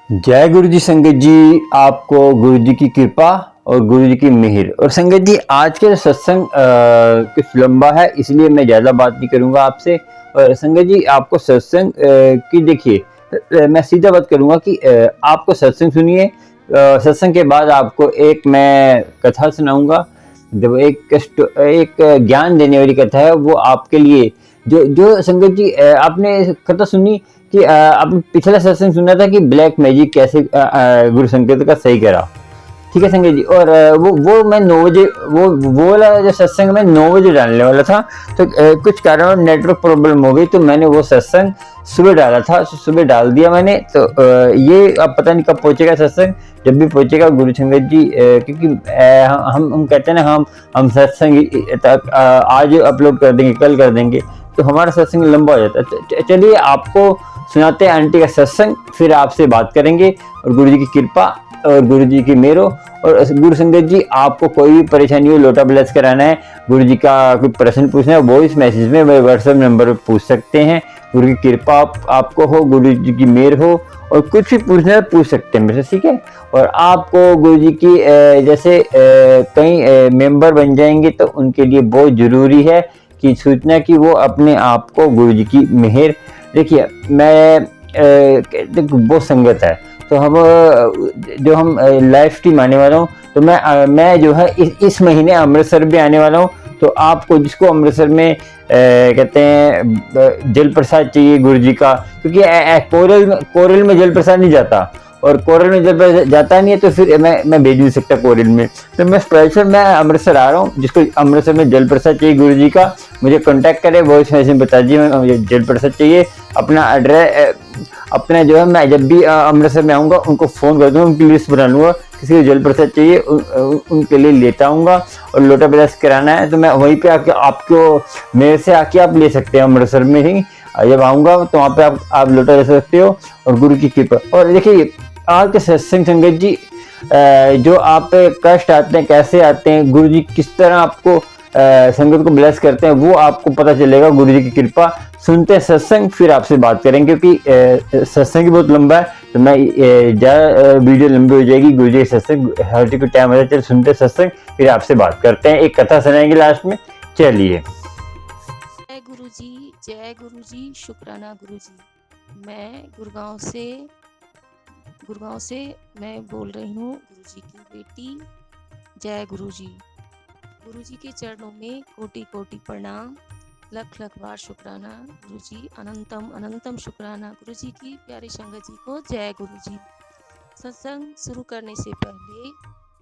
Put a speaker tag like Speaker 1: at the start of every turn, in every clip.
Speaker 1: जय गुरु जी। संगत जी, आपको गुरु जी की कृपा और गुरु जी की मेहर। और संगत जी, आज के सत्संग कुछ लंबा है, इसलिए मैं ज़्यादा बात नहीं करूँगा आपसे। और संगत जी, आपको सत्संग की देखिए, मैं सीधा बात करूँगा कि आपको सत्संग सुनिए। सत्संग के बाद आपको एक मैं कथा सुनाऊँगा। जब एक ज्ञान देने वाली कथा है, वो आपके लिए जो जो संगत जी, आपने कथा सुनी कि आपने पिछला सत्संग सुना था कि ब्लैक मैजिक कैसे गुरु संकेत का सही करा। ठीक है संजय जी। और वो मैं 9 बजे वो वाला जो सत्संग मैं 9 बजे डालने वाला था, तो कुछ कारण नेटवर्क प्रॉब्लम हो गई, तो मैंने वो सत्संग सुबह डाला था। सुबह डाल दिया मैंने। तो ये अब पता नहीं कब पहुंचेगा सत्संग। जब भी पहुंचेगा गुरु संगत जी, क्योंकि हम कहते हैं ना, हम सत्संग आज अपलोड कर देंगे, कल कर देंगे, तो हमारा सत्संग लंबा हो जाता है। चलिए आपको सुनाते हैं आंटी का सत्संग, फिर आपसे बात करेंगे। और गुरु जी की कृपा और गुरु जी की मेहर। और गुरु संगत जी, आपको कोई भी परेशानी हो, लोटा ब्लेस कराना है, गुरु जी का कोई प्रश्न पूछना है, वॉइस मैसेज में मेरे व्हाट्सएप नंबर पर पूछ सकते हैं। गुरु की कृपा आपको हो, गुरु जी की मेहर हो, और कुछ भी पूछना है पूछ सकते हैं मेरे से, ठीक है। और आपको गुरु जी की जैसे कई मेंबर बन जाएंगे, तो उनके लिए बहुत जरूरी है कि सूचना कि वो अपने आप को गुरु जी की मेहर। देखिए, मैं बहुत संगत है, तो जो हम लाइव स्ट्रीम आने वाला हूँ, तो मैं जो है इस महीने अमृतसर भी आने वाला हूँ। तो आपको जिसको अमृतसर में कहते हैं जल प्रसाद चाहिए गुरु जी का, क्योंकि कोरल में जल प्रसाद नहीं जाता, और कोरल में जब जाता नहीं है, तो फिर मैं भेज नहीं सकता कोरल में। तो मैं स्पेशल मैं अमृतसर आ रहा हूँ। जिसको अमृतसर में जल प्रसाद चाहिए गुरु जी का, मुझे कांटेक्ट करे, वॉइस मैसेज बता दीजिए मुझे जल प्रसाद चाहिए। अपना एड्रेस अपना जो है, मैं जब भी अमृतसर में आऊँगा उनको फ़ोन कर दूँगा, उनकी लिस्ट बना लूँगा, किसी को जल प्रसाद चाहिए उनके लिए लेता आऊँगा। और लोटा ब्रश कराना है, तो मैं वहीं पे आके आपको मेरे से आके आप ले सकते हैं अमृतसर में ही। जब आऊँगा तो वहाँ पे आप लोटा ले सकते हो। और गुरु की कृपा। और देखिए, आज के सत्संग संगत जी, जो आप पे कष्ट आते हैं, कैसे आते हैं, गुरु जी किस तरह आपको संगत को ब्लेस करते हैं, वो आपको पता चलेगा गुरु जी की कृपा। सुनते हैं सत्संग, फिर आपसे बात करेंगे, क्योंकि सत्संग बहुत लंबा है, तो मैं ज़्यादा वीडियो लंबी हो जाएगी। गुरु जी सत्संग हर चीज को टाइम हो जाता है। सुनते सत्संग, फिर आपसे बात करते हैं, एक कथा सुनाएंगे लास्ट में। चलिए।
Speaker 2: जय गुरु जी, जय गुरु जी, शुक्राना गुरु जी। मैं गुड़गांव से मैं बोल रही हूँ, गुरु जी की बेटी। जय गुरु जी। गुरु जी के चरणों में कोटि कोटि प्रणाम, लख लख बार शुक्राना गुरु जी, अनंतम अनंतम शुक्राना गुरु जी की प्यारी संगत जी को। जय गुरु जी। सत्संग शुरू करने से पहले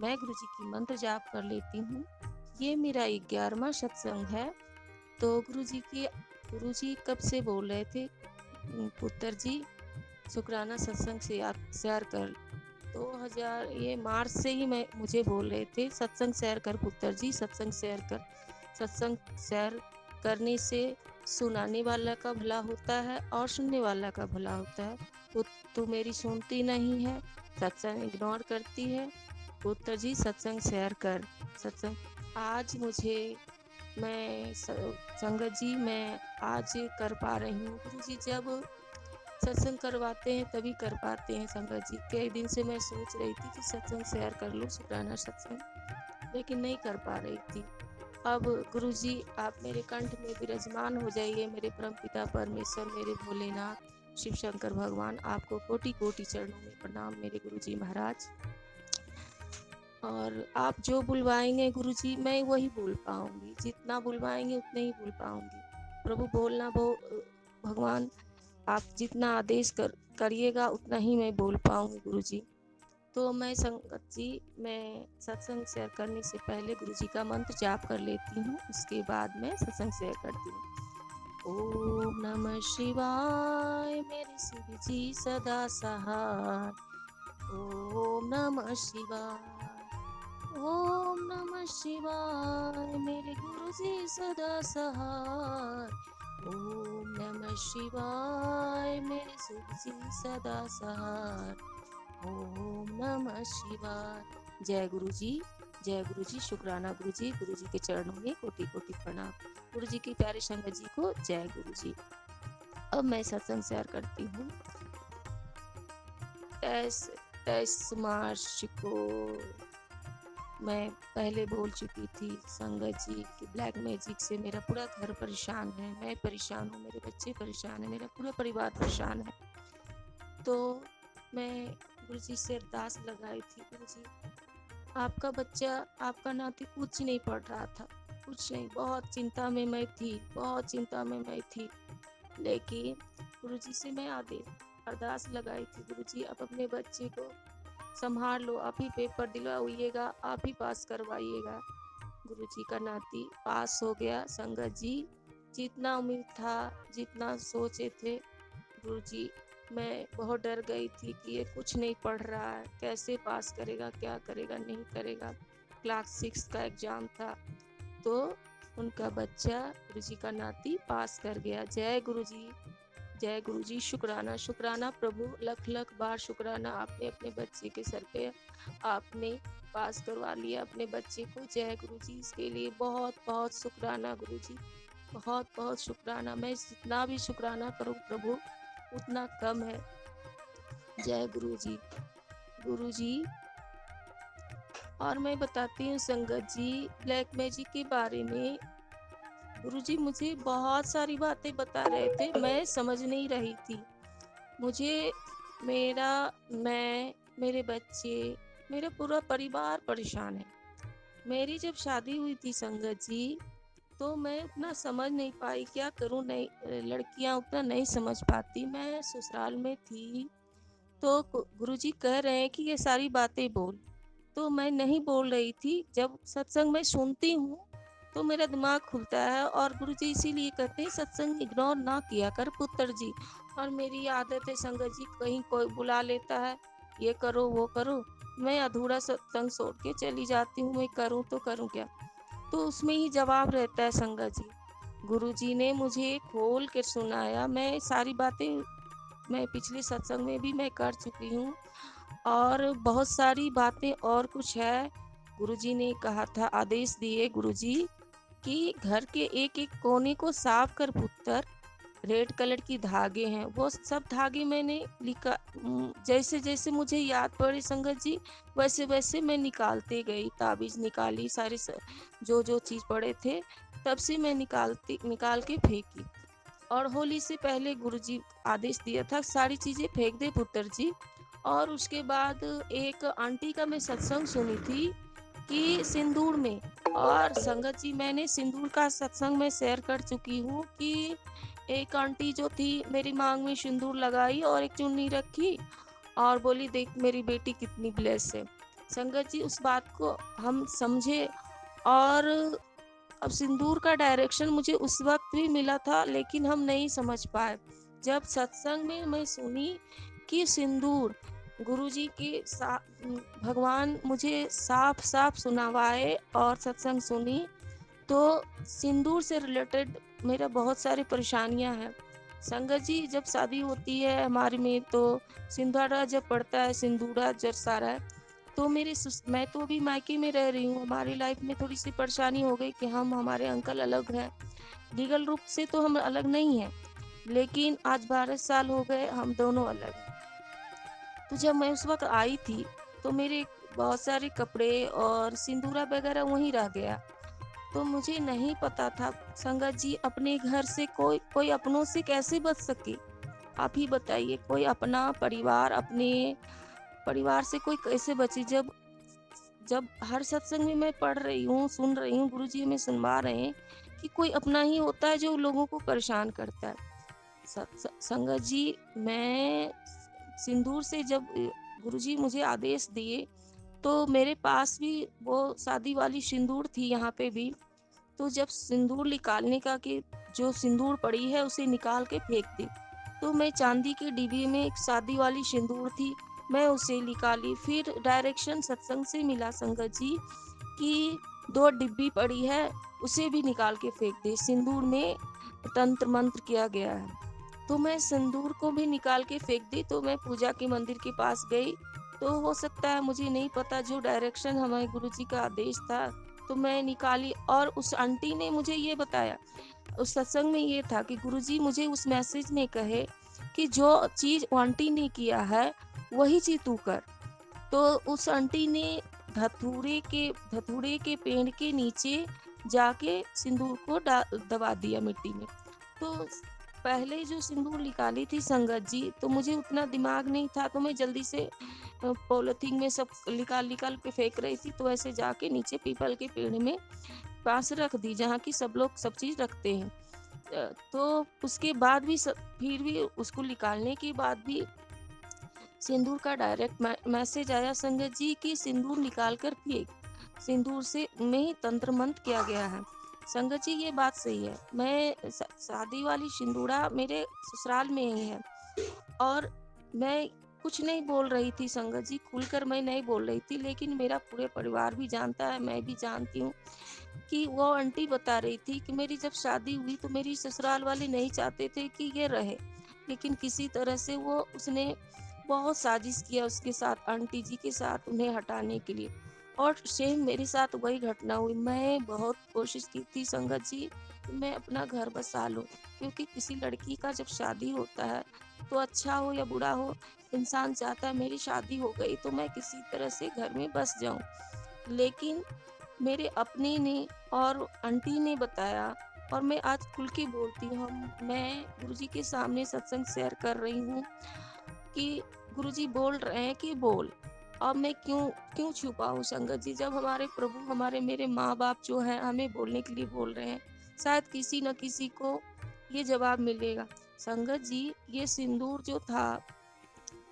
Speaker 2: मैं गुरु जी की मंत्र जाप कर लेती हूँ। ये मेरा 11वां सत्संग है। तो गुरु जी कब से बोल रहे थे, पुत्र जी शुक्राना सत्संग से आप शेयर कर। 2000 ये मार्च से ही मुझे बोल रहे थे, सत्संग शेयर कर पुत्र जी, सत्संग शेयर कर। सत्संग शेयर करने से सुनाने वाला का भला होता है और सुनने वाला का भला होता है। तू मेरी सुनती नहीं है, सत्संग इग्नोर करती है। पुत्र जी सत्संग शेयर कर। सत्संग आज मैं संगत जी मैं आज कर पा रही हूँ। गुरु जी जब सत्संग करवाते हैं तभी कर पाते हैं। संगत जी कई दिन से मैं सोच रही थी कि सत्संग शेयर कर लूँ, शुक्राना सत्संग, लेकिन नहीं कर पा रही थी। अब गुरु जी आप मेरे कंठ में विराजमान हो जाइए। मेरे परम पिता परमेश्वर, मेरे भोलेनाथ शिव शंकर भगवान, आपको कोटि कोटि चरणों में प्रणाम मेरे गुरु जी महाराज। और आप जो बुलवाएंगे गुरु जी मैं वही बोल पाऊंगी, जितना बुलवाएंगे उतना ही बोल पाऊंगी। प्रभु बोलना भगवान आप जितना आदेश करिएगा उतना ही मैं बोल पाऊंगी गुरु जी। तो मैं संगत जी, मैं सत्संग शेयर करने से पहले गुरु जी का मंत्र जाप कर लेती हूँ, उसके बाद मैं सत्संग शेयर करती हूँ। ओम नमः शिवाय मेरे शिव जी सदा सहाय। ओम नमः शिवाय, ओम नमः शिवाय मेरे गुरु जी सदा सहाय। ओम नमः शिवाय मेरे शिव जी सदा सहाय। ओम नमः शिवाय। जय गुरु जी, जय गुरु जी, शुक्राना गुरु जी। गुरु जी के चरणों में कोटि कोटि प्रणाम। गुरु जी की प्यारे संगत जी को जय गुरु जी। अब मैं सत्संग शेयर करती हूँ। 23 मार्च को मैं पहले बोल चुकी थी संगत जी कि ब्लैक मैजिक से मेरा पूरा घर परेशान है, मैं परेशान हूँ, मेरे बच्चे परेशान हैं, मेरा पूरा परिवार परेशान है। तो मैं गुरुजी से अरदास लगाई थी, गुरुजी आपका बच्चा, आपका नाती कुछ नहीं पढ़ रहा था, कुछ नहीं, बहुत चिंता में मैं थी, बहुत चिंता में मैं थी। लेकिन गुरुजी से मैं अरदास लगाई थी, गुरुजी आप अपने बच्चे को संभाल लो, आप ही पेपर दिलवाइएगा, आप ही पास करवाइएगा। गुरुजी का नाती पास हो गया। संगत जी जितना उम्मीद था, जितना सोचे थे, गुरुजी मैं बहुत डर गई थी कि ये कुछ नहीं पढ़ रहा है, कैसे पास करेगा, क्या करेगा, नहीं करेगा। क्लास 6 का एग्जाम था, तो उनका बच्चा, गुरुजी का नाती पास कर गया। जय गुरुजी, जय गुरुजी। शुक्राना, शुक्राना प्रभु, लख लख बार शुक्राना। आपने अपने बच्चे के सर पे आपने पास करवा लिया अपने बच्चे को। जय गुरुजी, इसके लिए बहुत बहुत शुक्राना गुरुजी, बहुत बहुत शुक्राना। मैं जितना भी शुक्राना करूं प्रभु उतना कम है। जय गुरुजी। गुरुजी और मैं बताती हूँ संगत जी ब्लैक मैजिक के बारे में। गुरुजी मुझे बहुत सारी बातें बता रहे थे, मैं समझ नहीं रही थी। मुझे मेरे बच्चे, मेरा पूरा परिवार परेशान है। मेरी जब शादी हुई थी संगत जी, तो मैं उतना समझ नहीं पाई क्या करूं, नहीं लड़कियां उतना नहीं समझ पाती। मैं ससुराल में थी, तो गुरुजी कह रहे हैं कि ये सारी बातें बोल, तो मैं नहीं बोल रही थी। जब सत्संग में सुनती हूँ तो मेरा दिमाग खुलता है, और गुरुजी इसीलिए कहते हैं सत्संग इग्नोर ना किया कर पुत्र जी। और मेरी आदत है संगत जी, कहीं कोई बुला लेता है ये करो वो करो, मैं अधूरा सत्संग छोड़ के चली जाती हूँ। मैं करूँ तो करूँ क्या, तो उसमें ही जवाब रहता है संगत जी। गुरुजी ने मुझे खोल के सुनाया। मैं सारी बातें मैं पिछले सत्संग में भी मैं कर चुकी हूँ, और बहुत सारी बातें और कुछ है। गुरुजी ने कहा था, आदेश दिए गुरुजी कि घर के एक एक कोने को साफ कर पुत्र। रेड कलर की धागे हैं, वो सब धागे मैंने लिखा, जैसे जैसे मुझे याद पड़े संगत जी वैसे वैसे मैं निकालते गई। ताबीज निकाली, सारे जो जो चीज पड़े थे तब से मैं निकाल के फेंकी। और होली से पहले गुरुजी आदेश दिया था सारी चीजें फेंक दे पुत्र जी। और उसके बाद एक आंटी का मैं सत्संग सुनी थी कि सिंदूर में, और संगत जी मैंने सिंदूर का सत्संग में शेयर कर चुकी हूँ कि एक आंटी जो थी मेरी मांग में सिंदूर लगाई और एक चुन्नी रखी और बोली देख मेरी बेटी कितनी ब्लेस है। संगत जी उस बात को हम समझे, और अब सिंदूर का डायरेक्शन मुझे उस वक्त भी मिला था लेकिन हम नहीं समझ पाए। जब सत्संग में मैं सुनी कि सिंदूर, गुरुजी के भगवान मुझे साफ साफ सुनावाए और सत्संग सुनी, तो सिंदूर से रिलेटेड मेरा बहुत सारी परेशानियां हैं। संगत जी जब शादी होती है हमारे में, तो सिंदूरा जब पड़ता है, सिंदूरा जब सारा है, तो मैं तो अभी मायके में रह रही हूँ। हमारी लाइफ में थोड़ी सी परेशानी हो गई कि हमारे अंकल अलग हैं। लीगल रूप से तो हम अलग नहीं हैं, लेकिन आज 12 साल हो गए हम दोनों अलग हैं। तो जब मैं उस वक्त आई थी तो मेरे बहुत सारे कपड़े और सिंदूरा वगैरह वहीं रह गया। तो मुझे नहीं पता था संगत जी अपने घर से कोई अपनों से कैसे बच सके, आप ही बताइए। कोई अपना परिवार, अपने परिवार से कोई कैसे बचे, जब जब हर सत्संग में मैं पढ़ रही हूँ, सुन रही हूँ, गुरुजी हमें सुनवा रहे हैं कि कोई अपना ही होता है जो लोगों को परेशान करता है। संगत जी मैं सिंदूर से जब गुरुजी मुझे आदेश दिए, तो मेरे पास भी वो शादी वाली सिंदूर थी यहाँ पे भी। तो जब सिंदूर निकालने का कि जो सिंदूर पड़ी है उसे निकाल के फेंक दी, तो मैं चांदी के डिब्बे में एक शादी वाली सिंदूर थी, मैं उसे निकाली। फिर डायरेक्शन सत्संग से मिला संगत जी कि 2 डिब्बी पड़ी है, उसे भी निकाल के फेंक दे, सिंदूर में तंत्र मंत्र किया गया है। तो मैं सिंदूर को भी निकाल के फेंक दी। तो मैं पूजा के मंदिर के पास गई, तो हो सकता है मुझे नहीं पता, जो डायरेक्शन हमारे गुरुजी का आदेश था तो मैं निकाली। और उस आंटी ने मुझे ये बताया, उस सत्संग में ये था कि गुरुजी मुझे उस मैसेज में कहे कि जो चीज आंटी ने किया है वही चीज तू कर। तो उस आंटी ने धतूरे के पेड़ के नीचे जाके सिंदूर को दबा दिया मिट्टी में। तो पहले जो सिंदूर निकाली थी संगत जी, तो मुझे उतना दिमाग नहीं था, तो मैं जल्दी से पॉलिथीन में सब निकाल निकाल के फेंक रही थी। तो ऐसे जाके नीचे पीपल के पेड़ में पास रख दी, जहाँ की सब लोग सब चीज रखते हैं। तो उसके बाद भी फिर भी उसको निकालने के बाद भी सिंदूर का डायरेक्ट मैसेज आया संगत जी कि सिंदूर निकाल कर फेंक, सिंदूर से में ही तंत्र मंत्र किया गया है। संगत जी ये बात सही है। मैं शादी वाली सिंदूरा मेरे ससुराल में ही है, और मैं कुछ नहीं बोल रही थी संगत जी, खुलकर मैं नहीं बोल रही थी, लेकिन मेरा पूरे परिवार भी जानता है, मैं भी जानती हूँ कि वो आंटी बता रही थी कि मेरी जब शादी हुई तो मेरी ससुराल वाले नहीं चाहते थे कि ये रहे, लेकिन किसी तरह से उसने बहुत साजिश किया उसके साथ, आंटी जी के साथ, उन्हें हटाने के लिए। और सेम मेरे साथ वही घटना हुई। मैं बहुत कोशिश की थी संगत जी कि मैं अपना घर बसा लूं, क्योंकि किसी लड़की का जब शादी होता है तो अच्छा हो या बुरा हो, इंसान चाहता है मेरी शादी हो गई तो मैं किसी तरह से घर में बस जाऊं। लेकिन मेरे अपने ने और आंटी ने बताया, और मैं आज खुल के बोलती हूँ, मैं गुरुजी के सामने सत्संग शेयर कर रही हूँ कि गुरुजी बोल रहे हैं कि बोल। अब मैं क्यों क्यों छुपाऊं संगत जी, जब हमारे प्रभु, हमारे मेरे माँ बाप जो है हमें बोलने के लिए बोल रहे हैं, शायद किसी न किसी को ये जवाब मिलेगा। संगत जी ये सिंदूर जो था,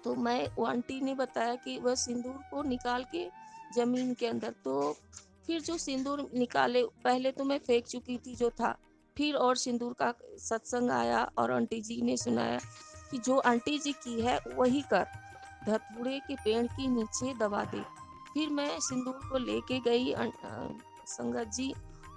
Speaker 2: तो मैं वो आंटी ने बताया कि वह सिंदूर को निकाल के जमीन के अंदर, तो फिर जो सिंदूर निकाले, पहले तो मैं फेंक चुकी थी जो था, फिर और सिंदूर का सत्संग आया और आंटी जी ने सुनाया कि जो आंटी जी की है वही कर, धतूरे के पेड़ के नीचे दबा दे। फिर मैं सिंदूर को लेके गई संगत जी,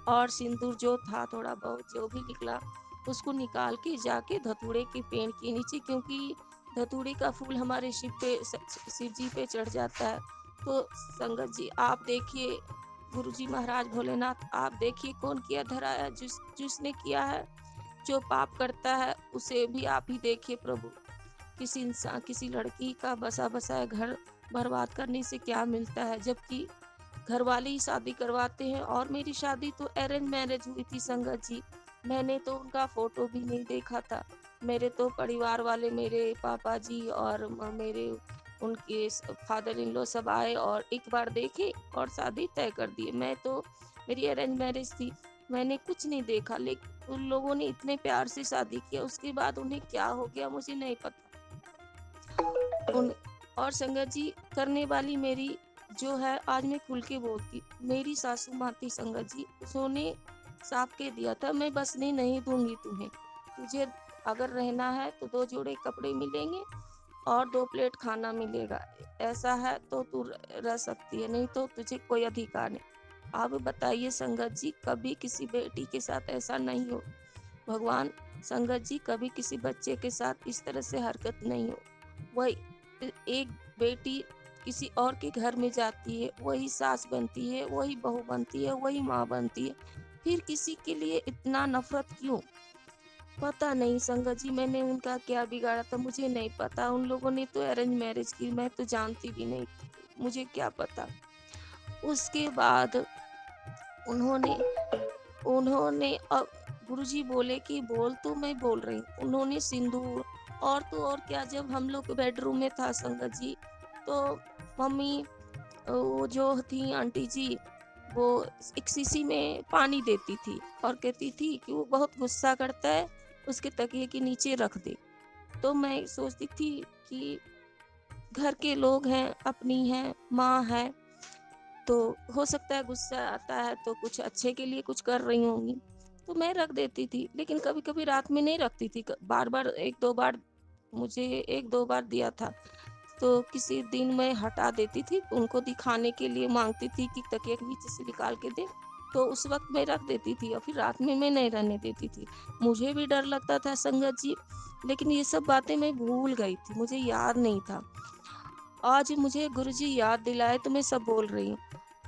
Speaker 2: और सिंदूर जो था थोड़ा बहुत जो भी निकला उसको निकाल के जाके धतूरे के पेड़ के नीचे, क्योंकि धतूरे का फूल हमारे शिव जी पे चढ़ जाता है। तो संगत जी आप देखिए, गुरु जी महाराज भोलेनाथ आप देखिए कौन किया धराया, जिसने किया है, जो पाप करता है उसे भी आप ही देखिए प्रभु। किसी इंसान, किसी लड़की का बसा बसाया घर बर्बाद करने से क्या मिलता है, जबकि घर वाले ही शादी करवाते हैं। और मेरी शादी तो अरेंज मैरिज हुई थी संगत जी, मैंने तो उनका फोटो भी नहीं देखा था। मेरे तो परिवार वाले, मेरे पापा जी और मेरे उनके फादर इन लॉ सब आए और एक बार देखे और शादी तय कर दी। मैं तो, मेरी अरेंज मैरिज थी, मैंने कुछ नहीं देखा, लेकिन उन लोगों ने इतने प्यार से शादी किया, उसके बाद उन्हें क्या हो गया मुझे नहीं पता। और संगत जी करने वाली मेरी जो है, आज मैं खुल के बोलती, मेरी सासू माँ थी संगत जी, उन्होंने साफ कह दिया था मैं बसने नहीं दूंगी तुम्हें, तुझे अगर रहना है तो 2 जोड़े कपड़े मिलेंगे और 2 प्लेट खाना मिलेगा, ऐसा है तो तू रह सकती है, नहीं तो तुझे कोई अधिकार नहीं। अब बताइए संगत जी, कभी किसी बेटी के साथ ऐसा नहीं हो, भगवान संगत जी कभी किसी बच्चे के साथ इस तरह से हरकत नहीं हो। वही एक बेटी किसी और के घर में जाती है, वही सास बनती है, वही बहू बनती है, वही माँ बनती है, फिर किसी के लिए इतना नफरत क्यों? पता नहीं संगत जी मैंने उनका क्या बिगाड़ा था, मुझे नहीं पता। उन लोगों ने तो अरेंज मैरिज की, मैं तो जानती भी नहीं, मुझे क्या पता। उसके बाद उन्होंने उन्होंने अब गुरुजी बोले कि बोल, तो मैं बोल रही हूँ। उन्होंने सिंदूर और तो और क्या, जब हम लोग बेडरूम में था संगत जी, तो मम्मी वो जो थी आंटी जी, वो एक शीशी में पानी देती थी और कहती थी कि वो बहुत गुस्सा करता है, उसके तकिए के नीचे रख दे। तो मैं सोचती थी कि घर के लोग हैं, अपनी हैं, माँ है, तो हो सकता है गुस्सा आता है तो कुछ अच्छे के लिए कुछ कर रही होंगी, तो मैं रख देती थी। लेकिन कभी कभी रात में नहीं रखती थी, बार बार 1-2 बार, मुझे 1-2 बार दिया था, तो किसी दिन मैं हटा देती थी, उनको दिखाने के लिए मांगती थी कि तकिया के नीचे से निकाल के दे, तो उस वक्त मैं रख देती थी और फिर रात में मैं नहीं रहने देती थी। मुझे भी डर लगता था संगत जी, लेकिन ये सब बातें मैं भूल गई थी, मुझे याद नहीं था। आज मुझे गुरुजी याद दिलाए तो मैं सब बोल रही हूँ।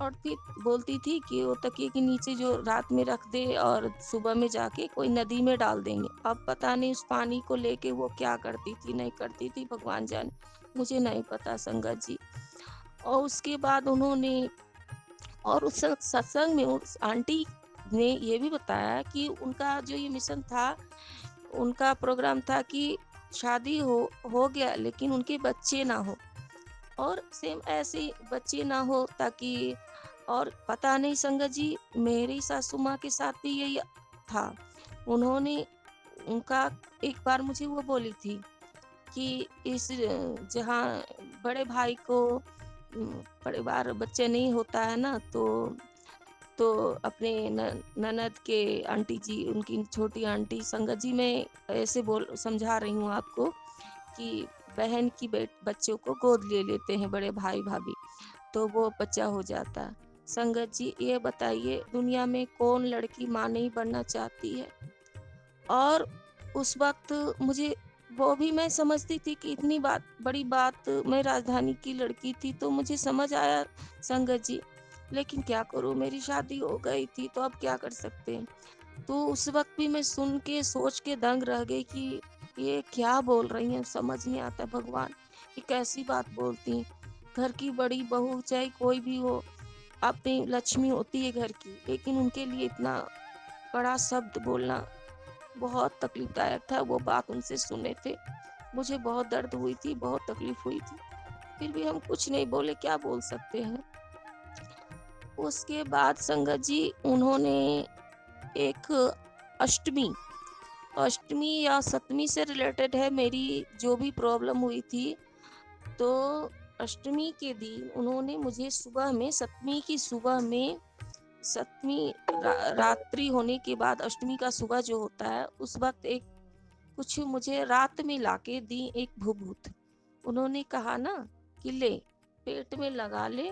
Speaker 2: और फिर बोलती थी कि वो तकिए के नीचे जो रात में रख दे और सुबह में जाके कोई नदी में डाल देंगे। अब पता नहीं उस पानी को लेके वो क्या करती थी नहीं करती थी, भगवान जाने। मुझे नहीं पता संगत जी। और उसके बाद उन्होंने और उस सत्संग में उस आंटी ने ये भी बताया कि उनका जो ये मिशन था, उनका प्रोग्राम था कि शादी हो गया लेकिन उनके बच्चे ना हो, और सेम ऐसे बच्चे ना हो ताकि, और पता नहीं संगत जी मेरी सासू माँ के साथ भी यही था। उन्होंने उनका एक बार मुझे वो बोली थी कि इस जहाँ बड़े भाई को परिवार बच्चे नहीं होता है ना, तो अपने ननद के आंटी जी, उनकी छोटी आंटी संगत जी, मैं ऐसे बोल समझा रही हूँ आपको कि बहन की बच्चों को गोद ले लेते हैं बड़े भाई भाभी, तो वो बच्चा हो जाता है। संगत जी ये बताइए दुनिया में कौन लड़की माँ नहीं बनना चाहती है। और उस वक्त मुझे वो भी मैं समझती थी कि इतनी बड़ी बात, मैं राजधानी की लड़की थी तो मुझे समझ आया संगत जी, लेकिन क्या करूँ मेरी शादी हो गई थी तो अब क्या कर सकते हैं। तो उस वक्त भी मैं सुन के सोच के दंग रह गई कि ये क्या बोल रही हैं, समझ नहीं आता भगवान, ये कैसी बात बोलती हैं। घर की बड़ी बहू चाहे कोई भी हो, अपनी लक्ष्मी होती है घर की, लेकिन उनके लिए इतना कड़ा शब्द बोलना बहुत तकलीफदायक था। वो बात उनसे सुने थे, मुझे बहुत दर्द हुई थी, बहुत तकलीफ हुई थी, फिर भी हम कुछ नहीं बोले, क्या बोल सकते हैं। उसके बाद संगत जी उन्होंने एक अष्टमी अष्टमी या सप्तमी से रिलेटेड है मेरी जो भी प्रॉब्लम हुई थी, तो अष्टमी के दिन उन्होंने मुझे सुबह में, सप्तमी की सुबह में, सप्तमी रात्रि होने के बाद अष्टमी का सुबह जो होता है उस वक्त एक कुछ मुझे रात में लाके दी, एक भभूत। उन्होंने कहा ना कि ले पेट में लगा ले,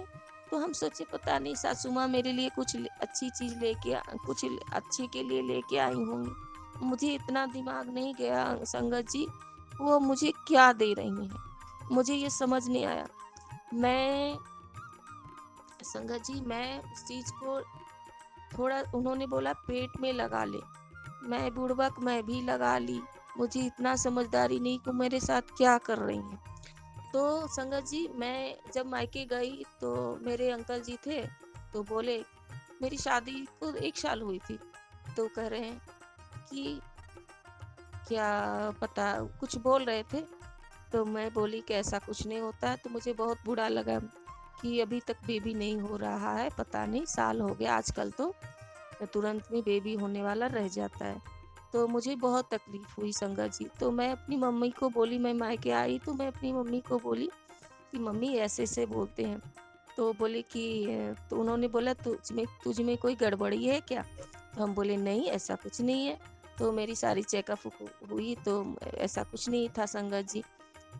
Speaker 2: तो हम सोचे पता नहीं सासू माँ मेरे लिए कुछ अच्छी चीज लेके, कुछ अच्छे के लिए लेके आई होंगी। मुझे इतना दिमाग नहीं गया संगत जी, वो मुझे क्या दे रही हैं, मुझे ये समझ नहीं आया। मैं संगत जी मैं उस चीज को थोड़ा, उन्होंने बोला पेट में लगा ले, मैं बुड़बक मैं भी लगा ली, मुझे इतना समझदारी नहीं कि मेरे साथ क्या कर रही हैं। तो संगत जी मैं जब मायके गई तो मेरे अंकल जी थे, तो बोले, मेरी शादी को 1 साल हुई थी, तो कह रहे हैं कि क्या पता, कुछ बोल रहे थे, तो मैं बोली कि ऐसा कुछ नहीं होता है। तो मुझे बहुत बुरा लगा कि अभी तक बेबी नहीं हो रहा है, पता नहीं साल हो गया, आजकल तो तुरंत में बेबी होने वाला रह जाता है। तो मुझे बहुत तकलीफ हुई संगत जी। तो मैं अपनी मम्मी को बोली, मैं मायके आई तो मैं अपनी मम्मी को बोली कि मम्मी ऐसे ऐसे बोलते हैं। तो बोले कि तो उन्होंने बोला तुझ में कोई गड़बड़ी है क्या। तो हम बोले नहीं ऐसा कुछ नहीं है। तो मेरी सारी चेकअप हुई तो ऐसा कुछ नहीं था संगत जी।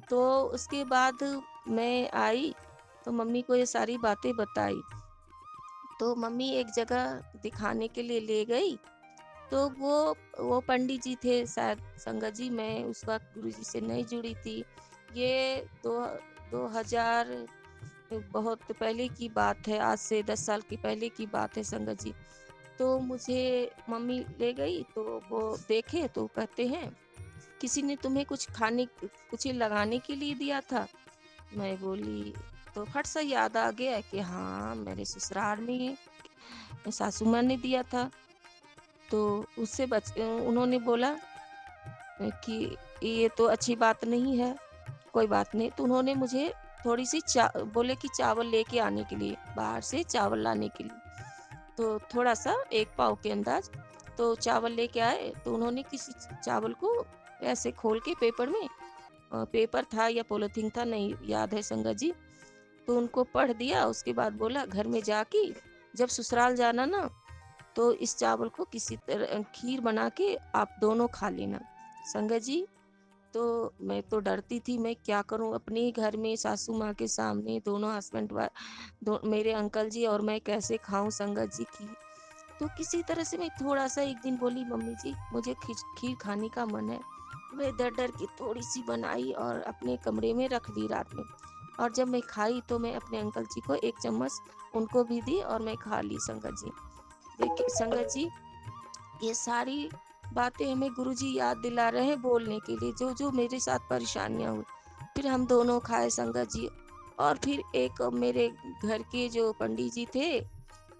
Speaker 2: तो उसके बाद मैं आई तो मम्मी को ये सारी बातें बताई। तो मम्मी एक जगह दिखाने के लिए ले गई, तो वो पंडित जी थे शायद संगत जी, मैं उस वक्त गुरुजी से नहीं जुड़ी थी। ये 2000 बहुत पहले की बात है, आज से 10 साल की पहले की बात है संगत जी। तो मुझे मम्मी ले गई तो वो देखे तो कहते हैं किसी ने तुम्हें कुछ खाने कुछ लगाने के लिए दिया था। मैं बोली, तो फट से याद आ गया कि हाँ मेरे ससुराल में सासू माँ ने दिया था। तो उससे उन्होंने बोला कि ये तो अच्छी बात नहीं है, कोई बात नहीं। तो उन्होंने मुझे थोड़ी सी बोले कि चावल लेके आने के लिए, बाहर से चावल लाने के लिए। तो थोड़ा सा 1 पाव के अंदाज तो चावल लेके आए। तो उन्होंने किसी चावल को ऐसे खोल के पेपर में, पेपर था या पॉलिथीन था नहीं याद है संगत जी, तो उनको पढ़ दिया। उसके बाद बोला घर में जाके जब ससुराल जाना ना तो इस चावल को किसी तरह खीर बना के आप दोनों खा लेना। संगत जी तो मैं तो डरती थी, मैं क्या करूं अपने ही घर में सासू माँ के सामने, दोनों हस्बैंड मेरे अंकल जी और मैं कैसे खाऊं संगत जी की। तो किसी तरह से मैं थोड़ा सा एक दिन बोली मम्मी जी मुझे खीर खाने का मन है। मैं डर डर की थोड़ी सी बनाई और अपने कमरे में रख ली रात में। और जब मैं खाई तो मैं अपने अंकल जी को 1 चम्मच उनको भी दी और मैं खा ली संगत जी। देखिए संगत जी ये सारी बातें हमें गुरुजी याद दिला रहे हैं बोलने के लिए, जो जो मेरे साथ परेशानियां हुई। फिर हम दोनों खाए संगत जी। और फिर एक मेरे घर के जो पंडित जी थे,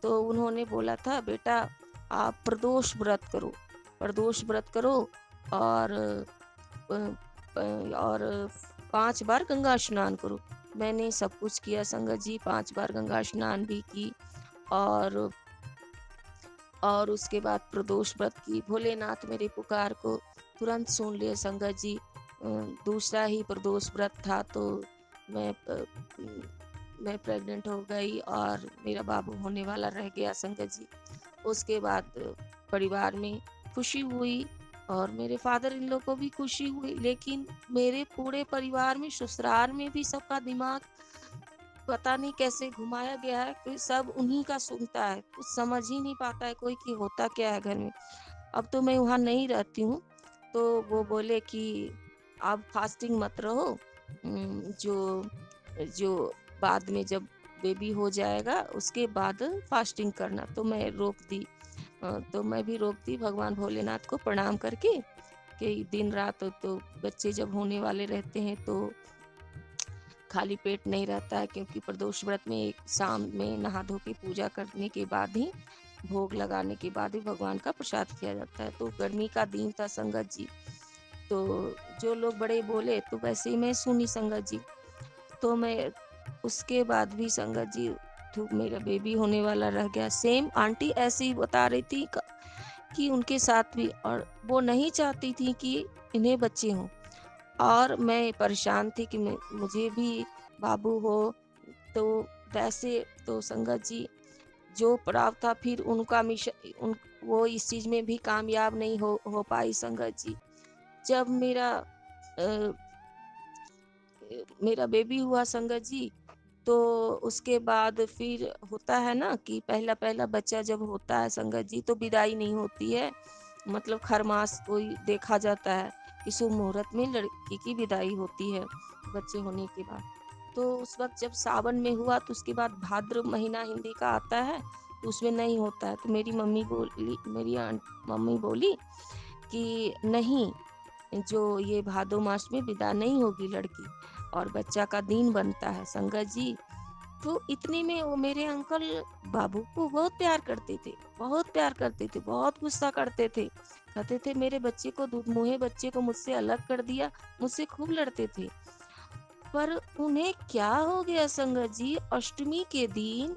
Speaker 2: तो उन्होंने बोला था, बेटा आप प्रदोष व्रत करो, प्रदोष व्रत करो, और और 5 बार गंगा स्नान करो। मैंने सब कुछ किया संगत जी, 5 बार गंगा स्नान भी की, और उसके बाद प्रदोष व्रत की। भोलेनाथ मेरी पुकार को तुरंत सुन लिए संगत जी। दूसरा ही प्रदोष व्रत था तो मैं प्रेग्नेंट हो गई और मेरा बाबू होने वाला रह गया संगत जी। उसके बाद परिवार में खुशी हुई और मेरे फादर इन लोग को भी खुशी हुई, लेकिन मेरे पूरे परिवार में, ससुराल में भी सबका दिमाग पता नहीं कैसे घुमाया गया है कि सब उन्हीं का सुनता है, कुछ समझ ही नहीं पाता है कोई कि होता क्या है घर में। अब तो मैं वहाँ नहीं रहती हूँ, तो वो बोले कि आप फास्टिंग मत रहो, जो जो बाद में जब बेबी हो जाएगा उसके बाद फास्टिंग करना। तो मैं रोक दी, तो मैं भी रोक दी भगवान भोलेनाथ को प्रणाम करके कि दिन रात तो बच्चे जब होने वाले रहते हैं तो खाली पेट नहीं रहता है, क्योंकि प्रदोष व्रत में एक शाम में नहा धो के पूजा करने के बाद ही, भोग लगाने के बाद ही भगवान का प्रसाद किया जाता है। तो गर्मी का दिन था संगत जी, तो जो लोग बड़े बोले तो वैसे ही मैं सुनी संगत जी। तो मैं उसके बाद भी संगत जी, तो मेरा बेबी होने वाला रह गया। सेम आंटी ऐसे ही बता रही थी कि उनके साथ भी, और वो नहीं चाहती थी कि इन्हें बच्चे हों, और मैं परेशान थी कि मुझे भी बाबू हो। तो वैसे तो संगत जी जो प्राप्त था, फिर उनका मिशन, वो इस चीज में भी कामयाब नहीं हो पाई संगत जी। जब मेरा बेबी हुआ संगत जी, तो उसके बाद फिर होता है ना कि पहला पहला बच्चा जब होता है संगत जी, तो विदाई नहीं होती है, मतलब खरमास कोई देखा जाता है कि शुभ मुहूर्त में लड़की की विदाई होती है बच्चे होने के बाद। तो उस वक्त जब सावन में हुआ, तो उसके बाद भाद्र महीना हिंदी का आता है, तो उसमें नहीं होता है। तो मेरी मम्मी बोली कि नहीं, जो ये भादो मास में विदा नहीं होगी लड़की, और बच्चा का दिन बनता है संगत जी। तो इतने में वो मेरे अंकल बाबू को बहुत प्यार करते थे, बहुत प्यार करते थे, बहुत गुस्सा करते थे, कहते थे मेरे बच्चे को, दूध मुहे बच्चे को मुझसे अलग कर दिया, मुझसे खूब लड़ते थे। पर उन्हें क्या हो गया संगत जी, अष्टमी के दिन